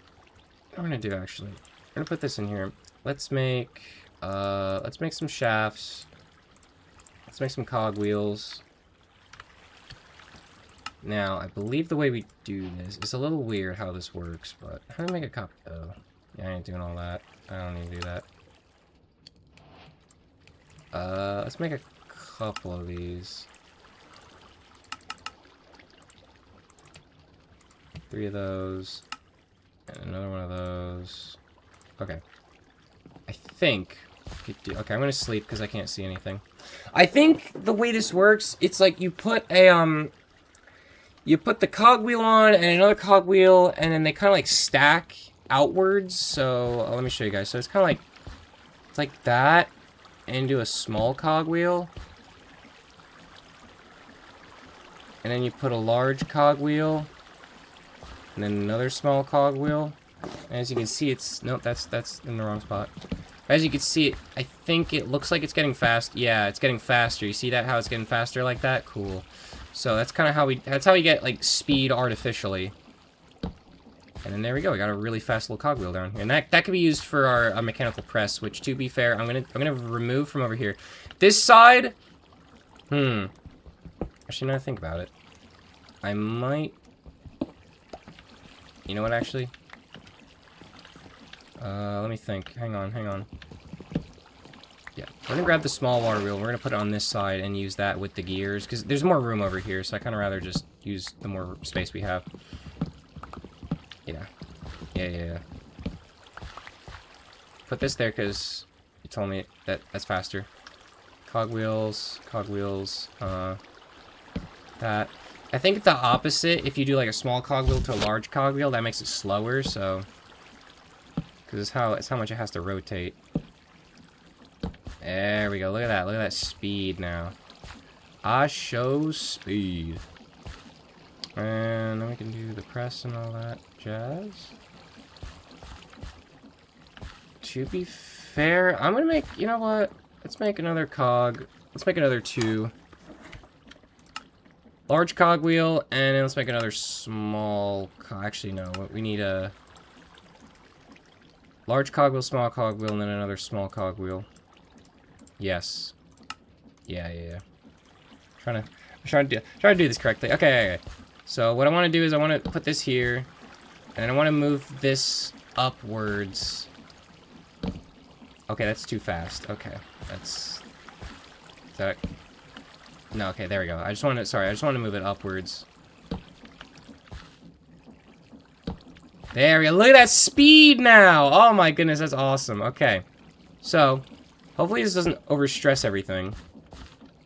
I'm gonna do, actually? I'm gonna put this in here. Let's make some shafts. Let's make some cogwheels. Now, I believe the way we do this is a little weird how this works, but how do I make a copy? Oh, yeah, I ain't doing all that. I don't need to do that. Let's make a couple of these. 3 of those. And another one of those. Okay. I think... Okay, I'm gonna sleep because I can't see anything. I think the way this works, it's like you put a, you put the cogwheel on and another cogwheel, and then they kind of like stack outwards. So, let me show you guys. So it's kind of like... It's like that. And do a small cogwheel. And then you put a large cogwheel. And then another small cogwheel. And as you can see, it's... Nope, that's in the wrong spot. As you can see, I think it looks like it's getting fast. Yeah, it's getting faster. You see that, how it's getting faster like that? Cool. So that's kind of how that's how we get, like, speed artificially. And then there we go. We got a really fast little cogwheel down here. And that could be used for our mechanical press, which, to be fair, I'm gonna remove from over here. This side, actually, now I think about it, I might, you know what, actually? Let me think. Hang on. Yeah, we're gonna grab the small water wheel. We're gonna put it on this side and use that with the gears, because there's more room over here, so I kind of rather just use the more space we have. Yeah. Put this there, because you told me that's faster. Cogwheels, that. I think the opposite, if you do, like, a small cogwheel to a large cogwheel, that makes it slower, so... Because it's how much it has to rotate. There we go. Look at that. Look at that speed now. I show speed. And then we can do the press and all that jazz. To be fair, I'm gonna make... You know what? Let's make another cog. Let's make another 2. Large cogwheel, and then let's make another small... Actually, no. We need a... Large cogwheel, small cogwheel, and then another small cogwheel. Yes. Yeah. I'm trying to do this correctly. Okay. So what I want to do is I want to put this here, and I want to move this upwards. Okay, that's too fast. Okay, is that... No, okay, there we go. I just want to move it upwards. There we go. Look at that speed now! Oh my goodness, that's awesome. Okay. So, hopefully this doesn't overstress everything.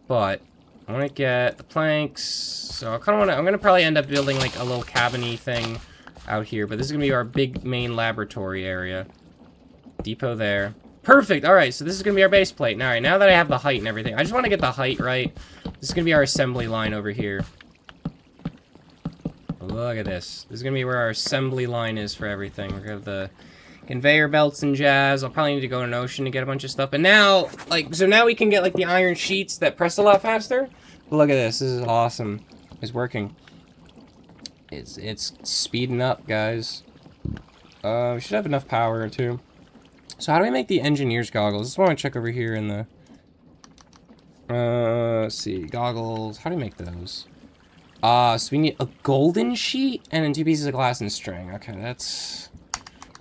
But, I want to get the planks. So, I kind of want to... I'm going to probably end up building, like, a little cabin-y thing out here. But this is going to be our big main laboratory area. Depot there. Perfect! Alright, so this is going to be our base plate. Now, now that I have the height and everything, I just want to get the height right. This is going to be our assembly line over here. Look at this. This is going to be where our assembly line is for everything. We're going to have the conveyor belts and jazz. I'll probably need to go to an ocean to get a bunch of stuff. But now, like, so now we can get, like, the iron sheets that press a lot faster. Look at this. This is awesome. It's working. It's speeding up, guys. We should have enough power, too. So how do we make the engineer's goggles? I just want to check over here in the... let's see. Goggles. How do we make those? So we need a golden sheet and then 2 pieces of glass and string. Okay, that's...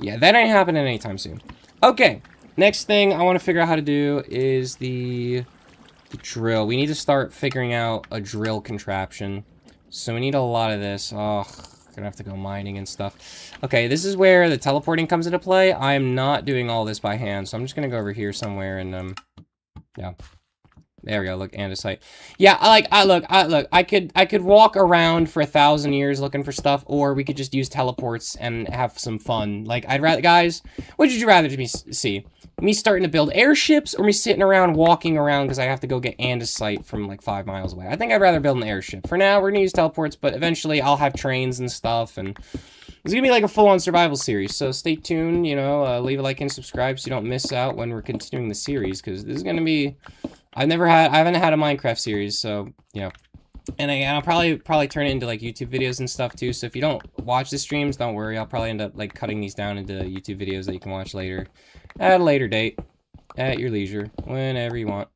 Yeah, that ain't happening anytime soon. Okay, next thing I want to figure out how to do is the drill. We need to start figuring out a drill contraption. So we need a lot of this. Oh, gonna have to go mining and stuff. Okay, this is where the teleporting comes into play. I am not doing all this by hand, so I'm just gonna go over here somewhere and, yeah. There we go. Look, andesite. Yeah, I could walk around for 1,000 years looking for stuff, or we could just use teleports and have some fun. Like, I'd rather, guys, what would you rather see? Me starting to build airships, or me sitting around walking around because I have to go get andesite from like 5 miles away? I think I'd rather build an airship. For now, we're gonna use teleports, but eventually I'll have trains and stuff, and it's gonna be like a full-on survival series. So stay tuned. You know, leave a like and subscribe so you don't miss out when we're continuing the series, because this is gonna be. I haven't had a Minecraft series, so, you know, and I'll probably turn it into, like, YouTube videos and stuff, too, so if you don't watch the streams, don't worry, I'll probably end up, like, cutting these down into YouTube videos that you can watch later, at a later date, at your leisure, whenever you want.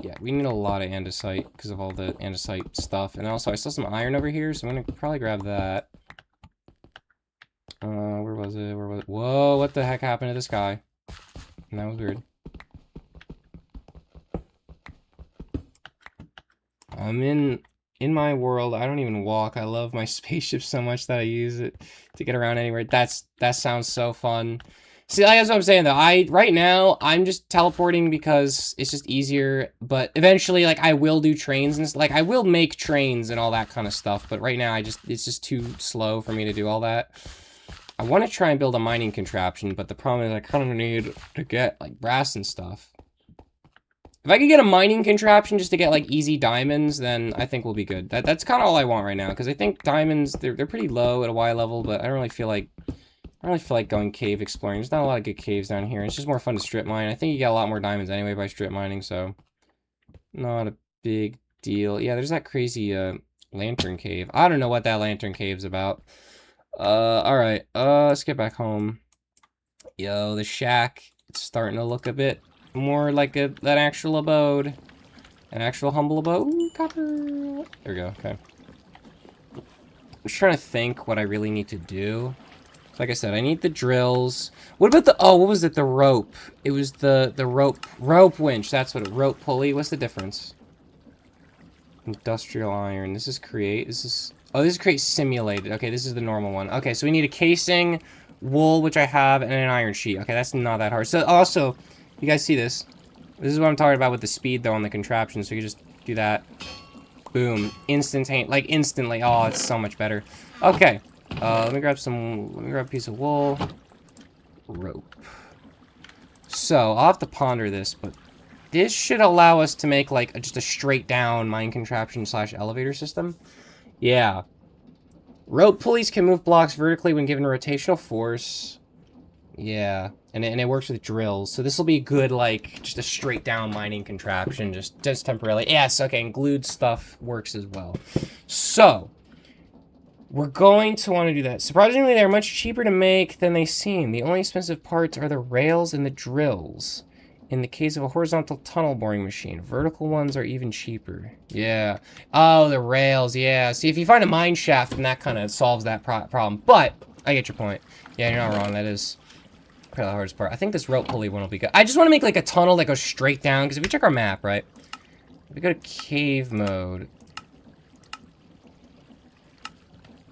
Yeah, we need a lot of andesite, because of all the andesite stuff, and also, I saw some iron over here, so I'm gonna probably grab that. Where was it? Whoa, what the heck happened to this guy? And that was weird. I'm in my world. I don't even walk. I love my spaceship so much that I use it to get around anywhere. That sounds so fun. See, like, that's what I'm saying, though. Right now, I'm just teleporting because it's just easier, but eventually, like, I will do trains and, like, I will make trains and all that kind of stuff, but right now, it's just too slow for me to do all that. I want to try and build a mining contraption, but the problem is I kind of need to get, like, brass and stuff. If I could get a mining contraption just to get, like, easy diamonds, then I think we'll be good. That's kind of all I want right now, because I think diamonds, they're pretty low at a Y level, but I don't really feel like I don't really feel like going cave exploring. There's not a lot of good caves down here. It's just more fun to strip mine. I think you get a lot more diamonds anyway by strip mining, so not a big deal. Yeah, there's that crazy lantern cave. I don't know what that lantern cave's about. Alright. Let's get back home. Yo, the shack. It's starting to look a bit more like an actual abode. An actual humble abode. Ooh, copper. There we go. Okay. I'm just trying to think what I really need to do. So like I said, I need the drills. What about the, oh, what was it? The rope. It was the rope winch. That's what rope pulley. What's the difference? Industrial iron. This is create. This is, oh, this is create simulated. Okay, this is the normal one. Okay, so we need a casing, wool, which I have, and an iron sheet. Okay, that's not that hard. So also, you guys see this? This is what I'm talking about with the speed, though, on the contraption. So you can just do that. Boom. Instantaneous. Like, instantly. Oh, it's so much better. Okay. Let me grab a piece of wool. Rope. So, I'll have to ponder this, but this should allow us to make, like, just a straight down mine contraption / elevator system. Yeah. Rope pulleys can move blocks vertically when given rotational force. Yeah. And it works with drills. So this will be good, like, just a straight down mining contraption, just temporarily. Yes, okay, and glued stuff works as well. So, we're going to want to do that. Surprisingly, they're much cheaper to make than they seem. The only expensive parts are the rails and the drills. In the case of a horizontal tunnel boring machine, vertical ones are even cheaper. Yeah. Oh, the rails, yeah. See, if you find a mine shaft, then that kind of solves that problem. But, I get your point. Yeah, you're not wrong. That is probably the hardest part. I think this rope pulley one will be good. I just want to make, like, a tunnel that goes straight down, because if you check our map, right? If we go to cave mode...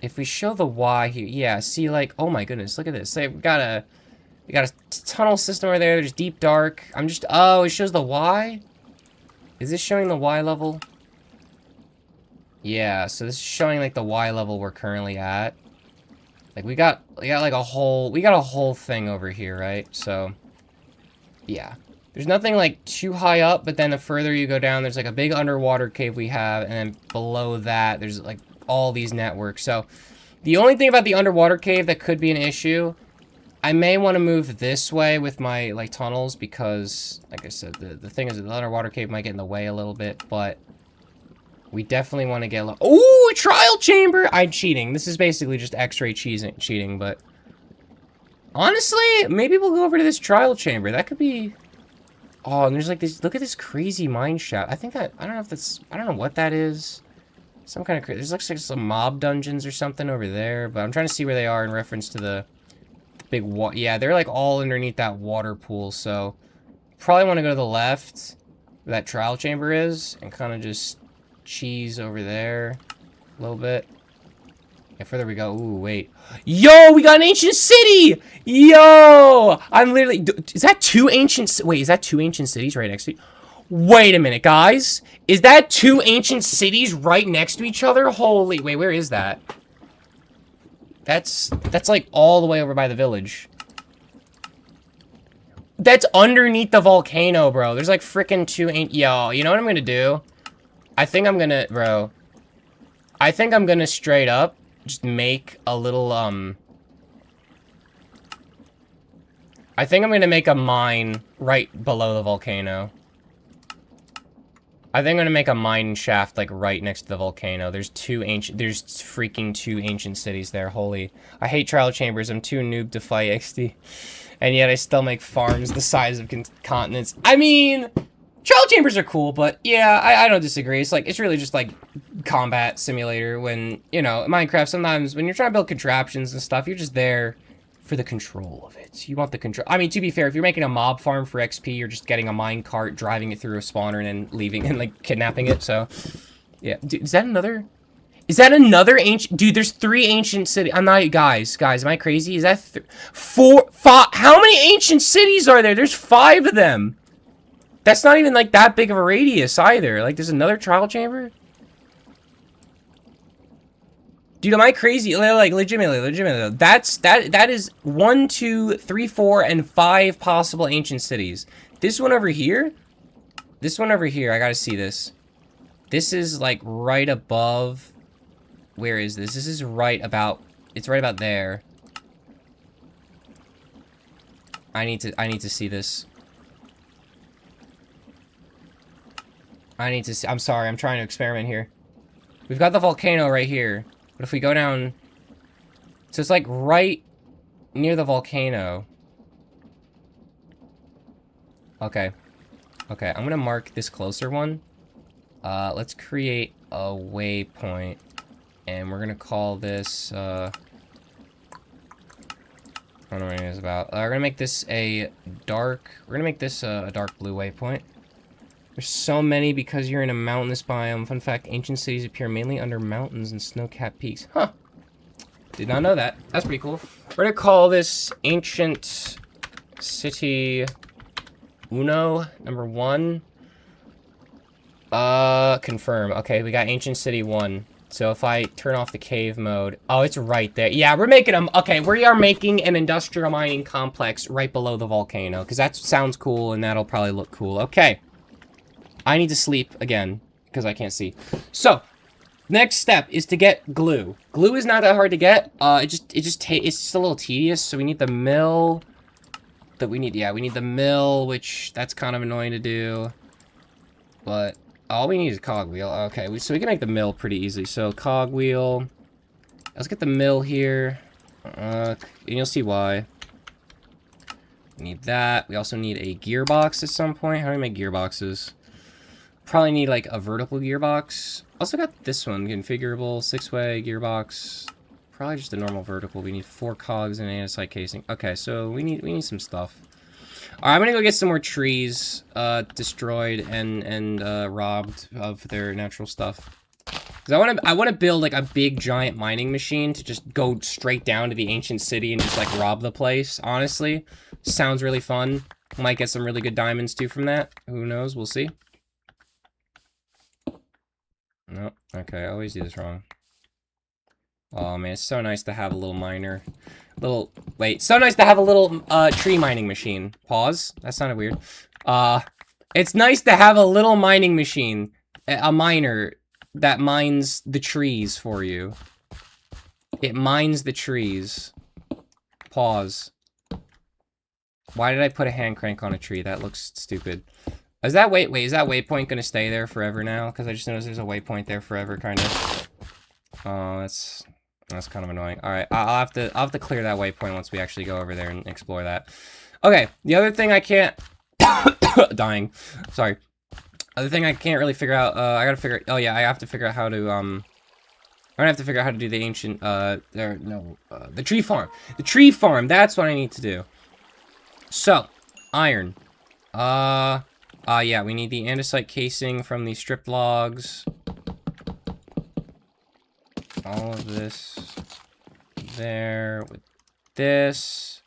If we show the Y here, yeah, see, like, oh my goodness, look at this. Say, we got a tunnel system over there. There's deep dark. I'm just, oh, it shows the Y? Is this showing the Y level? Yeah, so this is showing, like, the Y level we're currently at. Like, we got like a whole thing over here, right? So, yeah. There's nothing, like, too high up, but then the further you go down, there's, like, a big underwater cave we have, and then below that, there's, like, all these networks. So the only thing about the underwater cave that could be an issue, I may want to move this way with my like tunnels, because like I said, the thing is that the underwater cave might get in the way a little bit, but we definitely want to get ooh, trial chamber. I'm cheating. This is basically just x-ray cheating, but honestly, maybe we'll go over to this trial chamber. That could be, oh, and there's like this, look at this crazy mine shaft. I think that, I don't know if that's, I don't know what that is. Some kind of crazy. There's looks like some mob dungeons or something over there, but I'm trying to see where they are in reference to the big yeah, they're like all underneath that water pool, so probably want to go to the left where that trial chamber is and kind of just cheese over there a little bit. Yeah, further we go. Ooh, wait. Yo, we got an ancient city! Yo! I'm literally, is that two ancient, wait, is that two ancient cities right next to me? Wait a minute, guys. Is that two ancient cities right next to each other? Holy, wait, where is that? That's like all the way over by the village. That's underneath the volcano, bro. There's like freaking two yo, you know what I'm gonna do? I think I'm gonna, bro. I think I'm gonna straight up just make a little, I think I'm gonna make a mine right below the volcano. I think I'm gonna make a mine shaft, like, right next to the volcano. There's freaking two ancient cities there. Holy. I hate trial chambers. I'm too noob to fight XD. And yet I still make farms the size of continents. I mean, trial chambers are cool, but yeah, I don't disagree. It's like, it's really just like combat simulator when, you know, Minecraft, sometimes when you're trying to build contraptions and stuff, you're just there for the control of it. You want the control. I mean, to be fair, if you're making a mob farm for XP, you're just getting a mine cart, driving it through a spawner, and then leaving and like kidnapping it. So, yeah. Dude, is that another? Is that another ancient? Dude, there's 3 ancient cities. I'm not, guys, am I crazy? Is that 4, 5? How many ancient cities are there? There's 5 of them. That's not even like that big of a radius either. Like, there's another trial chamber. Dude, am I crazy? Like, legitimately. That is 1, 2, 3, 4, and 5 possible ancient cities. This one over here, I gotta see this. This is, like, right above, where is this? This is right about, it's right about there. I need to see this. I need to see. I'm sorry, I'm trying to experiment here. We've got the volcano right here. But if we go down... So it's like right near the volcano. Okay. Okay, I'm gonna mark this closer one. Let's create a waypoint. And we're gonna call this, I don't know what it is about. We're gonna make this a dark... We're gonna make this a dark blue waypoint. There's so many because you're in a mountainous biome. Fun fact, ancient cities appear mainly under mountains and snow-capped peaks. Huh. Did not know that. That's pretty cool. We're gonna call this Ancient City Uno, number 1. Confirm. Okay, we got Ancient City 1. So if I turn off the cave mode... Oh, it's right there. Yeah, we're making them... Okay, we are making an industrial mining complex right below the volcano. Because that sounds cool, and that'll probably look cool. Okay. I need to sleep again, because I can't see. So, next step is to get glue. Glue is not that hard to get. It's just a little tedious, so we need the mill... we need the mill, which that's kind of annoying to do. But... all we need is cogwheel. Okay, so we can make the mill pretty easily. So, cogwheel. Let's get the mill here. And you'll see why. We need that. We also need a gearbox at some point. How do we make gearboxes? Probably need, like, a vertical gearbox. Also got this one. Configurable, 6-way gearbox. Probably just a normal vertical. We need 4 cogs and an andesite casing. Okay, so we need some stuff. Alright, I'm gonna go get some more trees, destroyed and robbed of their natural stuff. Cause I wanna build, like, a big, giant mining machine to just go straight down to the ancient city and just, like, rob the place, honestly. Sounds really fun. Might get some really good diamonds, too, from that. Who knows? We'll see. Nope. Okay, I always do this wrong. Oh, man, it's so nice to have a little miner. So nice to have a little, tree mining machine. Pause. That sounded weird. It's nice to have a little mining machine. A miner that mines the trees for you. It mines the trees. Pause. Why did I put a hand crank on a tree? That looks stupid. Is that, wait, is that waypoint gonna stay there forever now? Because I just noticed there's a waypoint there forever, kind of. Oh, that's kind of annoying. All right, I'll have to clear that waypoint once we actually go over there and explore that. Okay, the other thing I can't... dying. Sorry. Other thing I can't really figure out, I gotta figure... Oh, yeah, I have to figure out how to, I'm gonna have to figure out how to do the ancient, the tree farm. The tree farm, that's what I need to do. So, iron. Yeah, we need the andesite casing from the stripped logs. All of this there with this.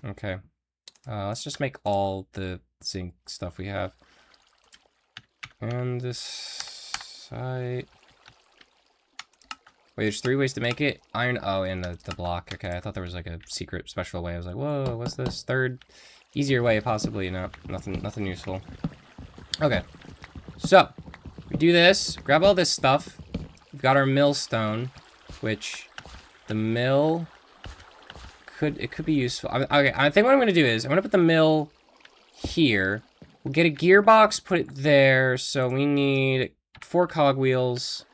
Okay. Let's just make all the zinc stuff we have. And this site. Wait, there's 3 ways to make it? Iron, oh, and the block. Okay, I thought there was like a secret special way. I was like, whoa, what's this? 3rd, easier way, possibly. No, nothing useful. Okay. So, we do this, grab all this stuff. We've got our millstone, which the mill could be useful. Okay, I think what I'm gonna do is I'm gonna put the mill here. We'll get a gearbox, put it there. So we need 4 cogwheels.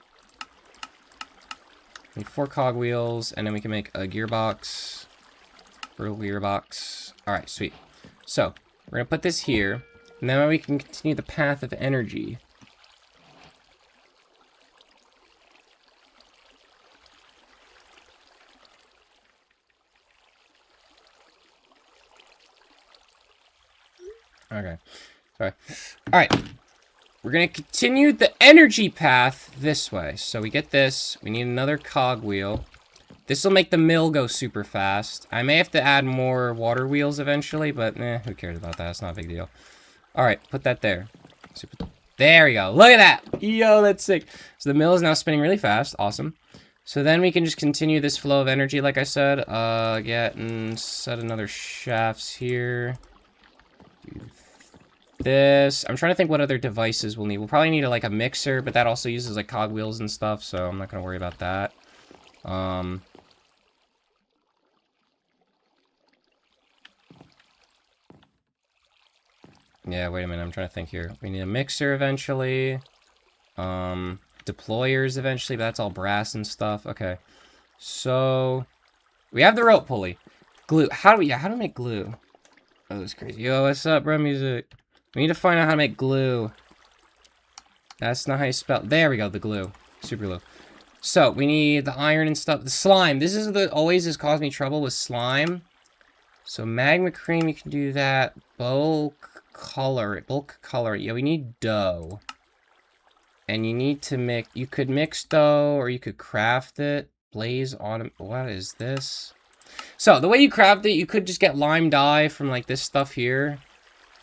We need 4 cogwheels, and then we can make a gearbox. Vertical gearbox. All right, sweet. So we're gonna put this here, and then we can continue the path of energy. Okay. Sorry. Alright. We're gonna continue the energy path this way. So we get this. We need another cogwheel. This will make the mill go super fast. I may have to add more water wheels eventually, but who cares about that? It's not a big deal. Alright, put that there. There we go. Look at that! Yo, that's sick. So the mill is now spinning really fast. Awesome. So then we can just continue this flow of energy, like I said. Get and set another shafts here. Do this. I'm trying to think what other devices we'll need. We'll probably need like a mixer, but that also uses like cogwheels and stuff, so I'm not gonna worry about that. Yeah, wait a minute. I'm trying to think here. We need a mixer eventually. Deployers eventually, but that's all brass and stuff. Okay. So, we have the rope pulley. Glue. How do we make glue? Oh, that's crazy. Yo, what's up, bro? Music. We need to find out how to make glue. That's not how you spell. There we go, the glue. Super glue. So, we need the iron and stuff. The slime. This is always has caused me trouble with slime. So, magma cream, you can do that. Bulk color. Yeah, we need dough. And you need to mix. You could mix dough, or you could craft it. Blaze autumn. What is this? So, the way you craft it, you could just get lime dye from, like, this stuff here.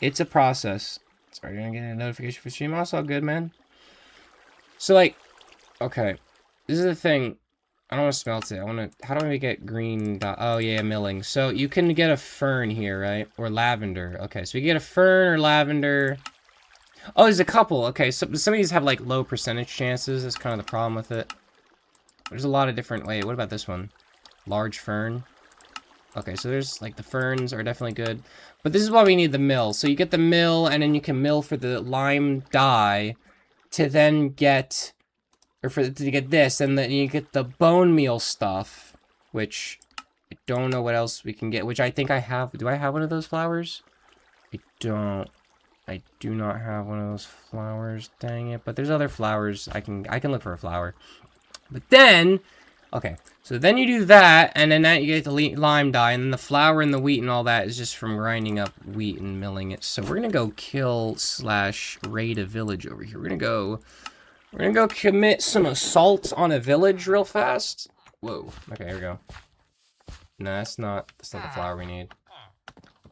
It's a process. Sorry, you're gonna get a notification for stream. Also, good, man. So, like, okay. This is the thing. I don't want to smelt it. How do I get green dye? Oh, yeah, milling. So, you can get a fern here, right? Or lavender. Okay, so you get a fern or lavender. Oh, there's a couple. Okay, so some of these have, like, low percentage chances. That's kind of the problem with it. There's a lot of different... Wait, what about this one? Large fern. Okay, so there's, like, the ferns are definitely good. But this is why we need the mill. So you get the mill, and then you can mill for the lime dye to then get... Or to get this, and then you get the bone meal stuff, which I don't know what else we can get, which I think I have. Do I have one of those flowers? I don't. I do not have one of those flowers, dang it. But there's other flowers. I can look for a flower. But then, okay, so then you do that, and then that you get the lime dye, and then the flour and the wheat and all that is just from grinding up wheat and milling it. So we're gonna go kill / raid a village over here. We're gonna go commit some assault on a village real fast. Whoa. Okay, here we go. No, that's not the flower we need.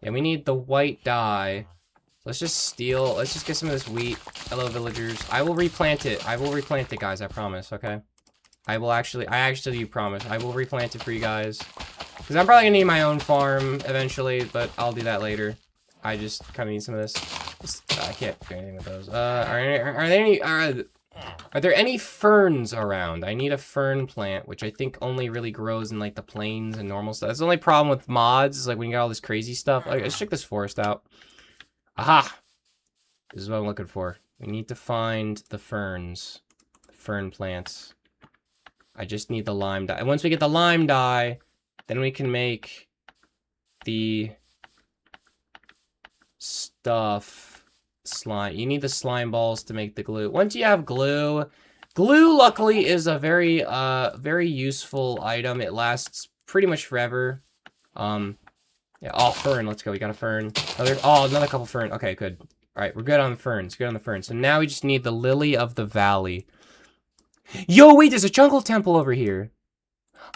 Yeah, we need the white dye. Let's just get some of this wheat. Hello, villagers. I will replant it. I will replant it, guys. I promise, okay? I actually promise. I will replant it for you guys. Because I'm probably gonna need my own farm eventually, but I'll do that later. I just kind of need some of this. I can't do anything with those. Are there any ferns around? I need a fern plant, which I think only really grows in, like, the plains and normal stuff. That's the only problem with mods, is, like, when you got all this crazy stuff. Okay, let's check this forest out. Aha! This is what I'm looking for. We need to find the ferns. The fern plants. I just need the lime dye. And once we get the lime dye, then we can make the stuff... Slime. You need the slime balls to make the glue. Once you have glue, luckily is a very useful item. It lasts pretty much forever. Yeah. Oh, fern. Let's go. We got a fern. Another couple fern. Okay, good. All right, we're good on the ferns. Good on the ferns. So now we just need the lily of the valley. Yo, wait, there's a jungle temple over here.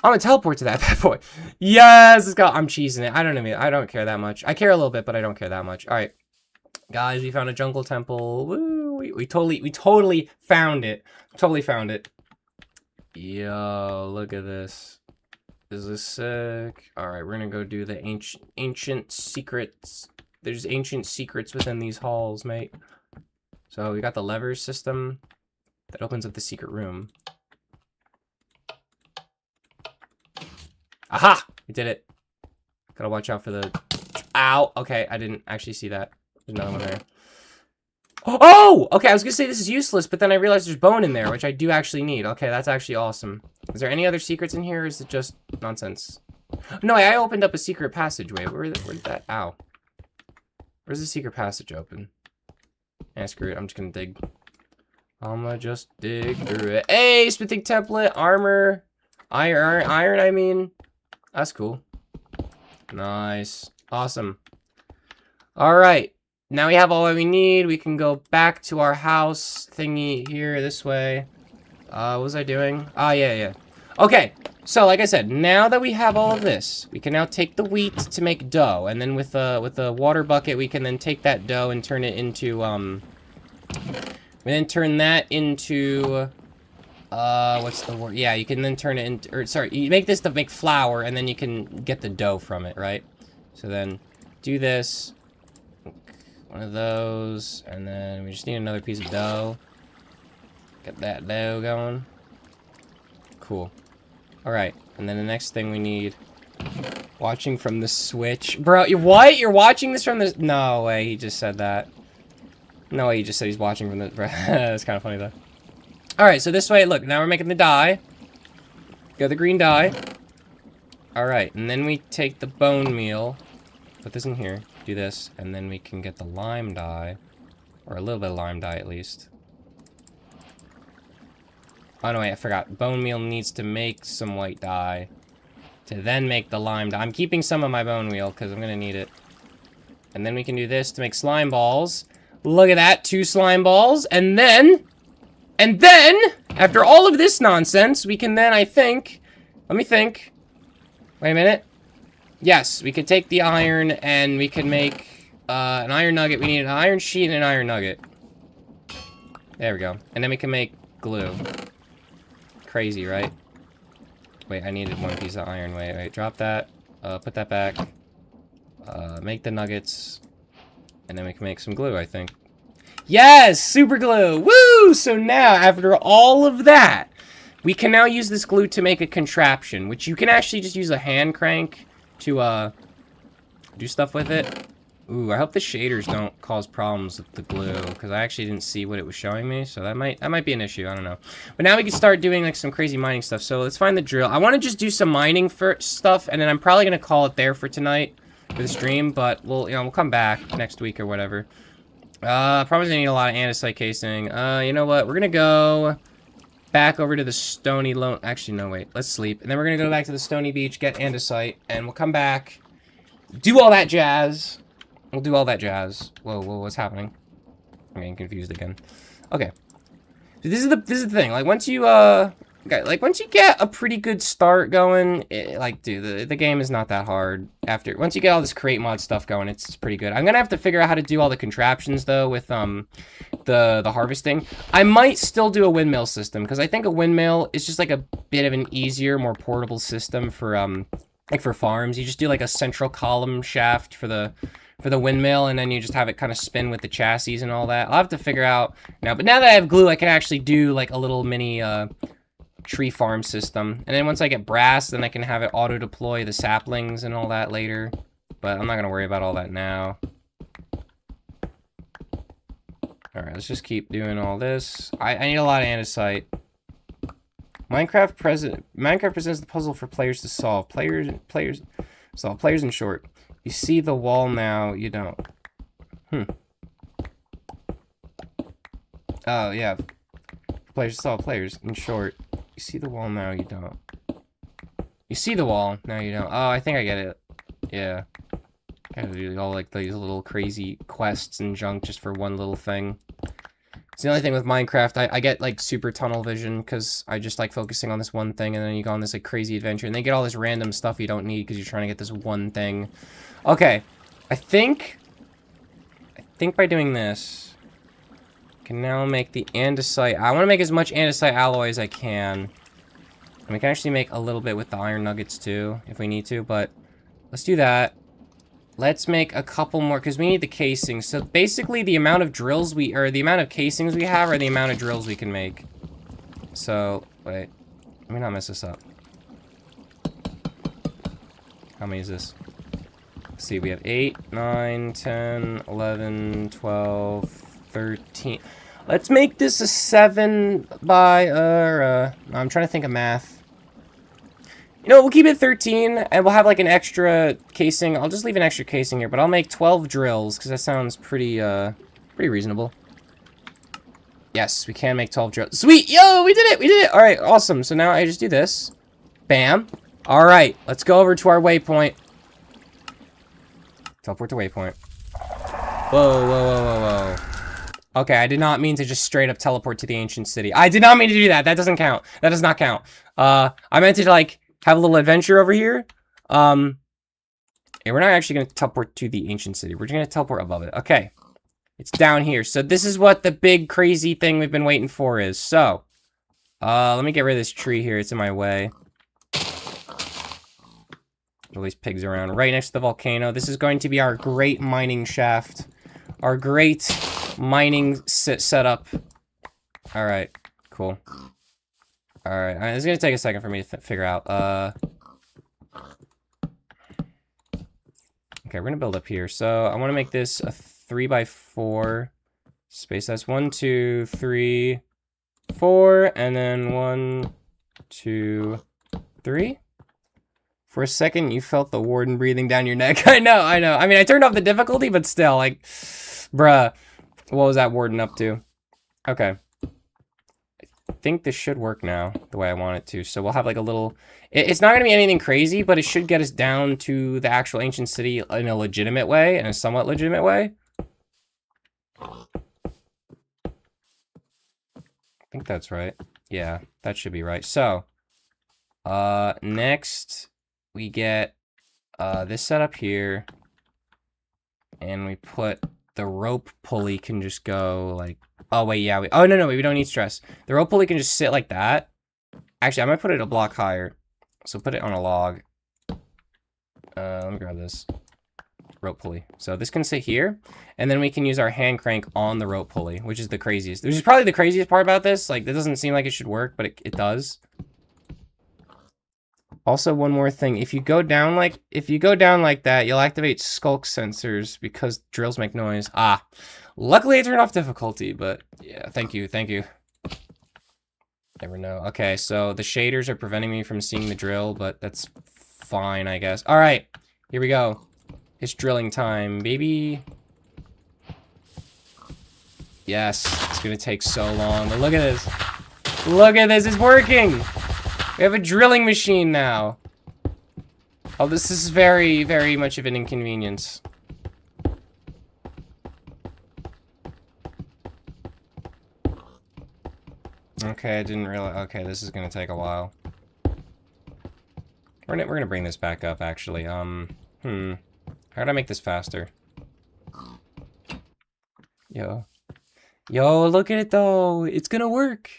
I'm gonna teleport to that bad boy. Yes, let's go. I'm cheesing it. I don't care that much. I care a little bit, but I don't care that much. All right. Guys, we found a jungle temple. Woo! We totally found it. Totally found it. Yo, look at this. This is sick. Alright, we're gonna go do the ancient secrets. There's ancient secrets within these halls, mate. So we got the lever system that opens up the secret room. Aha! We did it. Gotta watch out for the... Ow! Okay, I didn't actually see that. There's another one there. Oh! Okay, I was gonna say this is useless, but then I realized there's bone in there, which I do actually need. Okay, that's actually awesome. Is there any other secrets in here, or is it just nonsense? No, I opened up a secret passageway. Where did that... Ow. Where's the secret passage open? Yeah, screw it. I'm just gonna dig. I'ma just dig through it. Hey! Smithing template, armor, iron, I mean. That's cool. Nice. Awesome. Alright. Now we have all that we need. We can go back to our house thingy here, this way. What was I doing? Yeah. Okay, so like I said, now that we have all of this, we can now take the wheat to make dough, and then with the water bucket, we can then take that dough and turn it into, what's the word? Yeah, you can then turn it into, or sorry, you make this to make flour, and then you can get the dough from it, right? So then, do this. One of those, and then we just need another piece of dough. Get that dough going. Cool. Alright, and then the next thing we need... Watching from the Switch. Bro, what? You're watching this from the... No way, he just said that. No way, he just said he's watching from the... That's kind of funny, though. Alright, so this way, look, now we're making the dye. Got the green dye. Alright, and then we take the bone meal. Put this in here. Do this. And then we can get the lime dye. Or a little bit of lime dye, at least. Oh, no, wait, I forgot. Bone meal needs to make some white dye. To then make the lime dye. I'm keeping some of my bone meal, because I'm going to need it. And then we can do this to make slime balls. Look at that, 2 slime balls. And then, after all of this nonsense, we can then, I think, let me think. Wait a minute. Yes, we could take the iron and we can make an iron nugget. We need an iron sheet and an iron nugget. There we go. And then we can make glue. Crazy, right? Wait, I needed 1 piece of iron. Wait, drop that. Put that back. Make the nuggets. And then we can make some glue, I think. Yes! Super glue! Woo! So now, after all of that, we can now use this glue to make a contraption, which you can actually just use a hand crank to, do stuff with it. Ooh, I hope the shaders don't cause problems with the glue, because I actually didn't see what it was showing me, so that might be an issue, I don't know. But now we can start doing, like, some crazy mining stuff, so let's find the drill. I want to just do some mining for stuff, and then I'm probably going to call it there for tonight, for the stream, but we'll come back next week or whatever. Probably gonna need a lot of andesite casing. You know what? We're gonna go back over to the stony lone. Actually, no, wait. Let's sleep. And then we're gonna go back to the stony beach, get andesite, and we'll come back, do all that jazz. We'll do all that jazz. Whoa, what's happening? I'm getting confused again. Okay. So this is the thing. Like, once you, once you get a pretty good start going, dude, the game is not that hard. Once you get all this create mod stuff going, it's pretty good. I'm gonna have to figure out how to do all the contraptions, though, with, the harvesting. I might still do a windmill system, because I think a windmill is just, like, a bit of an easier, more portable system for, like, for farms. You just do, like, a central column shaft for the windmill, and then you just have it kind of spin with the chassis and all that. I'll have to figure out now. But now that I have glue, I can actually do, like, a little mini, tree farm system. And then once I get brass, then I can have it auto-deploy the saplings and all that later. But I'm not going to worry about all that now. Alright, let's just keep doing all this. I need a lot of andesite. Minecraft presents the puzzle for players to solve. Players in short. You see the wall now, you don't. Oh, yeah. Players to solve. Players in short. You see the wall now, you don't. You see the wall, now you don't. Oh, I think I get it. Yeah. Gotta do all, like, these little crazy quests and junk just for one little thing. It's the only thing with Minecraft, I get, like, super tunnel vision, because I just like focusing on this one thing, and then you go on this, like, crazy adventure, and they get all this random stuff you don't need, because you're trying to get this one thing. Okay. I think by doing this, I can now make the andesite. I want to make as much andesite alloy as I can. And we can actually make a little bit with the iron nuggets, too, if we need to, but let's do that. Let's make a couple more, because we need the casings. So basically, the amount of drills the amount of casings we have are the amount of drills we can make. So, wait. Let me not mess this up. How many is this? Let's see, we have 8, 9, 10, 11, 12, 13. Let's make this a 7 by, I'm trying to think of math. You know, we'll keep it 13, and we'll have, like, an extra casing. I'll just leave an extra casing here, but I'll make 12 drills, because that sounds pretty reasonable. Yes, we can make 12 drills. Sweet! Yo, we did it! We did it! Alright, awesome. So now I just do this. Bam. Alright, let's go over to our waypoint. Teleport to waypoint. Whoa. Okay, I did not mean to just straight up teleport to the ancient city. I did not mean to do that. That doesn't count. That does not count. I meant to, like, have a little adventure over here. And we're not actually going to teleport to the ancient city. We're just going to teleport above it. Okay. It's down here. So this is what the big crazy thing we've been waiting for is. So, let me get rid of this tree here. It's in my way. All these pigs around. Right next to the volcano. This is going to be our great mining shaft. Our great mining setup. Alright. Cool. Alright, it's gonna take a second for me to figure out, Okay, we're gonna build up here. So, I want to make this a 3x4 Space, that's 1, 2, 3, 4, and then 1, 2, 3. For a second, you felt the warden breathing down your neck. I know. I mean, I turned off the difficulty, but still, like, bruh, what was that warden up to? Okay. I think this should work now, the way I want it to. So we'll have like a little... It's not going to be anything crazy, but it should get us down to the actual ancient city in a legitimate way, in a somewhat legitimate way. I think that's right. Yeah, that should be right. So, next we get this set up here, and we put the rope pulley can just go like... Oh, wait, yeah. Oh, no, we don't need stress. The rope pulley can just sit like that. Actually, I might put it a block higher. So put it on a log. Let me grab this. Rope pulley. So this can sit here. And then we can use our hand crank on the rope pulley, which is the craziest. Which is probably the craziest part about this. Like, it doesn't seem like it should work, but it does. Also, one more thing. If you go down like that, you'll activate skulk sensors because drills make noise. Ah. Luckily, I turned off difficulty, but yeah, thank you. Never know. Okay, so the shaders are preventing me from seeing the drill, but that's fine, I guess. All right, here we go. It's drilling time, baby. Yes, it's gonna take so long, but look at this. Look at this, it's working. We have a drilling machine now. Oh, this is very, very much of an inconvenience. Okay, I didn't realize. Okay, this is gonna take a while. We're gonna bring this back up, actually. How do I make this faster? Yo, look at it though. It's gonna work.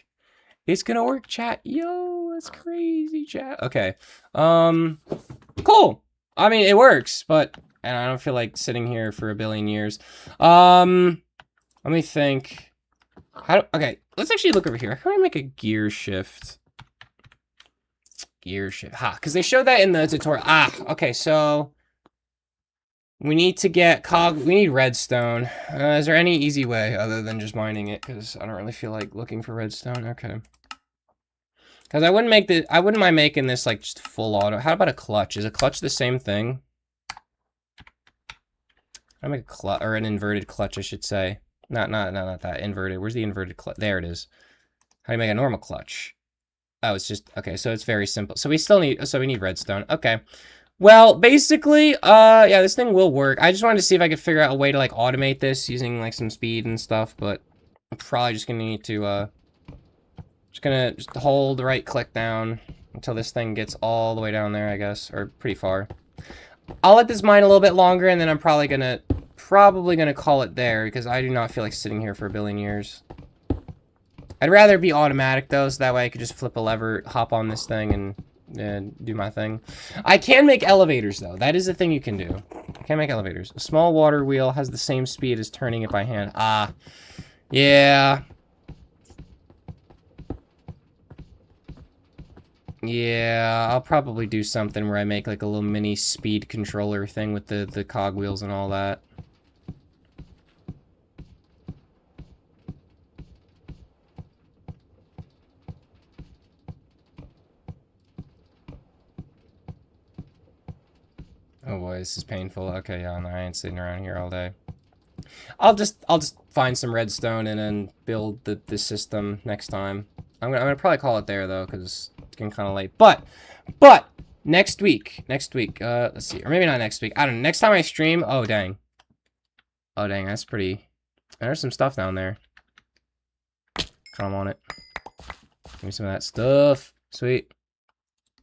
It's gonna work, chat. Yo, that's crazy, chat. Okay. Cool. I mean, it works, but and I don't feel like sitting here for a billion years. Let me think. Okay, let's actually look over here. How do I make a gear shift? Gear shift. Ha, because they showed that in the tutorial. Ah, okay, so we need to get we need redstone. Is there any easy way other than just mining it? Because I don't really feel like looking for redstone. Okay. Because I wouldn't mind making this like just full auto. How about a clutch? Is a clutch the same thing? I make a clutch, or an inverted clutch, I should say. Not that inverted. Where's the inverted clutch? There it is. How do you make a normal clutch? Oh, it's just okay. So it's very simple. So we still need. So we need redstone. Okay. Well, basically, yeah, this thing will work. I just wanted to see if I could figure out a way to like automate this using like some speed and stuff. But I'm probably just gonna need to just hold the right click down until this thing gets all the way down there, I guess, or pretty far. I'll let this mine a little bit longer, and then I'm probably gonna call it there because I do not feel like sitting here for a billion years. I'd rather be automatic though, so that way I could just flip a lever, hop on this thing, and do my thing. I can make elevators though. That is a thing you can do. I can make elevators. A small water wheel has the same speed as turning it by hand. Ah, yeah. Yeah, I'll probably do something where I make like a little mini speed controller thing with the cogwheels and all that. Oh boy, this is painful. Okay, yeah, no, I ain't sitting around here all day. I'll just find some redstone and then build the system next time. I'm gonna probably call it there though, because it's getting kind of late. But next week, let's see, or maybe not next week. I don't know. Next time I stream, oh dang, that's pretty. There's some stuff down there. Come on it. Give me some of that stuff. Sweet.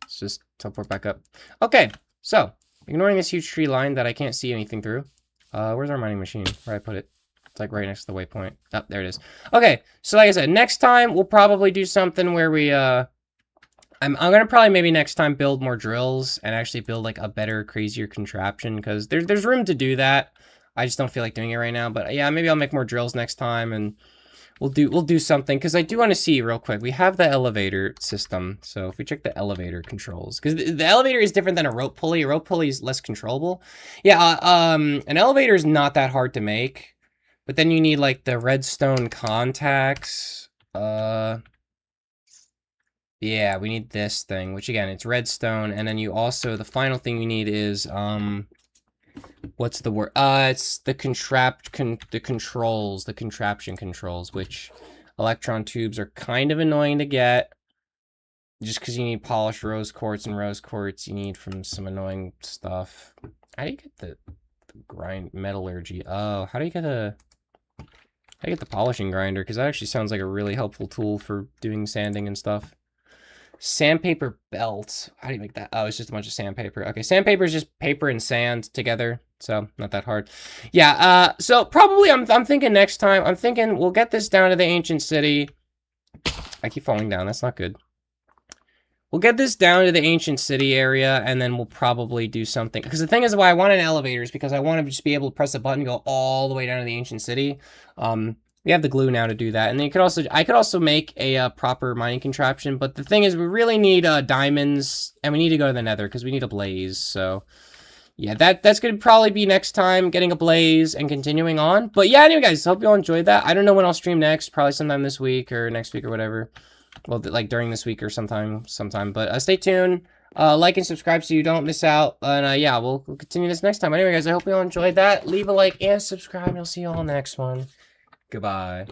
Let's just teleport back up. Okay, so ignoring this huge tree line that I can't see anything through. Where's our mining machine? Where I put it? It's like right next to the waypoint. Oh, there it is. Okay, so like I said, next time we'll probably do something where we I'm gonna probably maybe next time build more drills and actually build like a better, crazier contraption because there's room to do that. I just don't feel like doing it right now. But yeah, maybe I'll make more drills next time and we'll do something because I do want to see real quick. We have the elevator system, so if we check the elevator controls, because the elevator is different than a rope pulley. A rope pulley is less controllable. Yeah, an elevator is not that hard to make. But then you need, like, the redstone contacts. Yeah, we need this thing, which, again, it's redstone. And then you also, the final thing you need is, what's the word? It's the the contraption controls, which electron tubes are kind of annoying to get. Just because you need polished rose quartz, and rose quartz you need from some annoying stuff. How do you get the grind metallurgy? Oh, how do you get the polishing grinder? Because that actually sounds like a really helpful tool for doing sanding and stuff. Sandpaper belt. How do you make that? Oh, it's just a bunch of sandpaper. Okay, sandpaper is just paper and sand together, so not that hard. Yeah, so probably I'm thinking next time, I'm thinking we'll get this down to the ancient city. I keep falling down, that's not good. We'll get this down to the ancient city area, and then we'll probably do something. Because the thing is, why I want an elevator is because I want to just be able to press a button and go all the way down to the ancient city. We have the glue now to do that. And then I could also make a proper mining contraption. But the thing is, we really need diamonds, and we need to go to the nether because we need a blaze. So, yeah, that's going to probably be next time, getting a blaze and continuing on. But yeah, anyway, guys, hope you all enjoyed that. I don't know when I'll stream next. Probably sometime this week or next week or whatever. Well, like during this week or sometime. But stay tuned. Like and subscribe so you don't miss out. And yeah, we'll continue this next time. Anyway, guys, I hope you all enjoyed that. Leave a like and subscribe, and I'll see you all next one. Goodbye.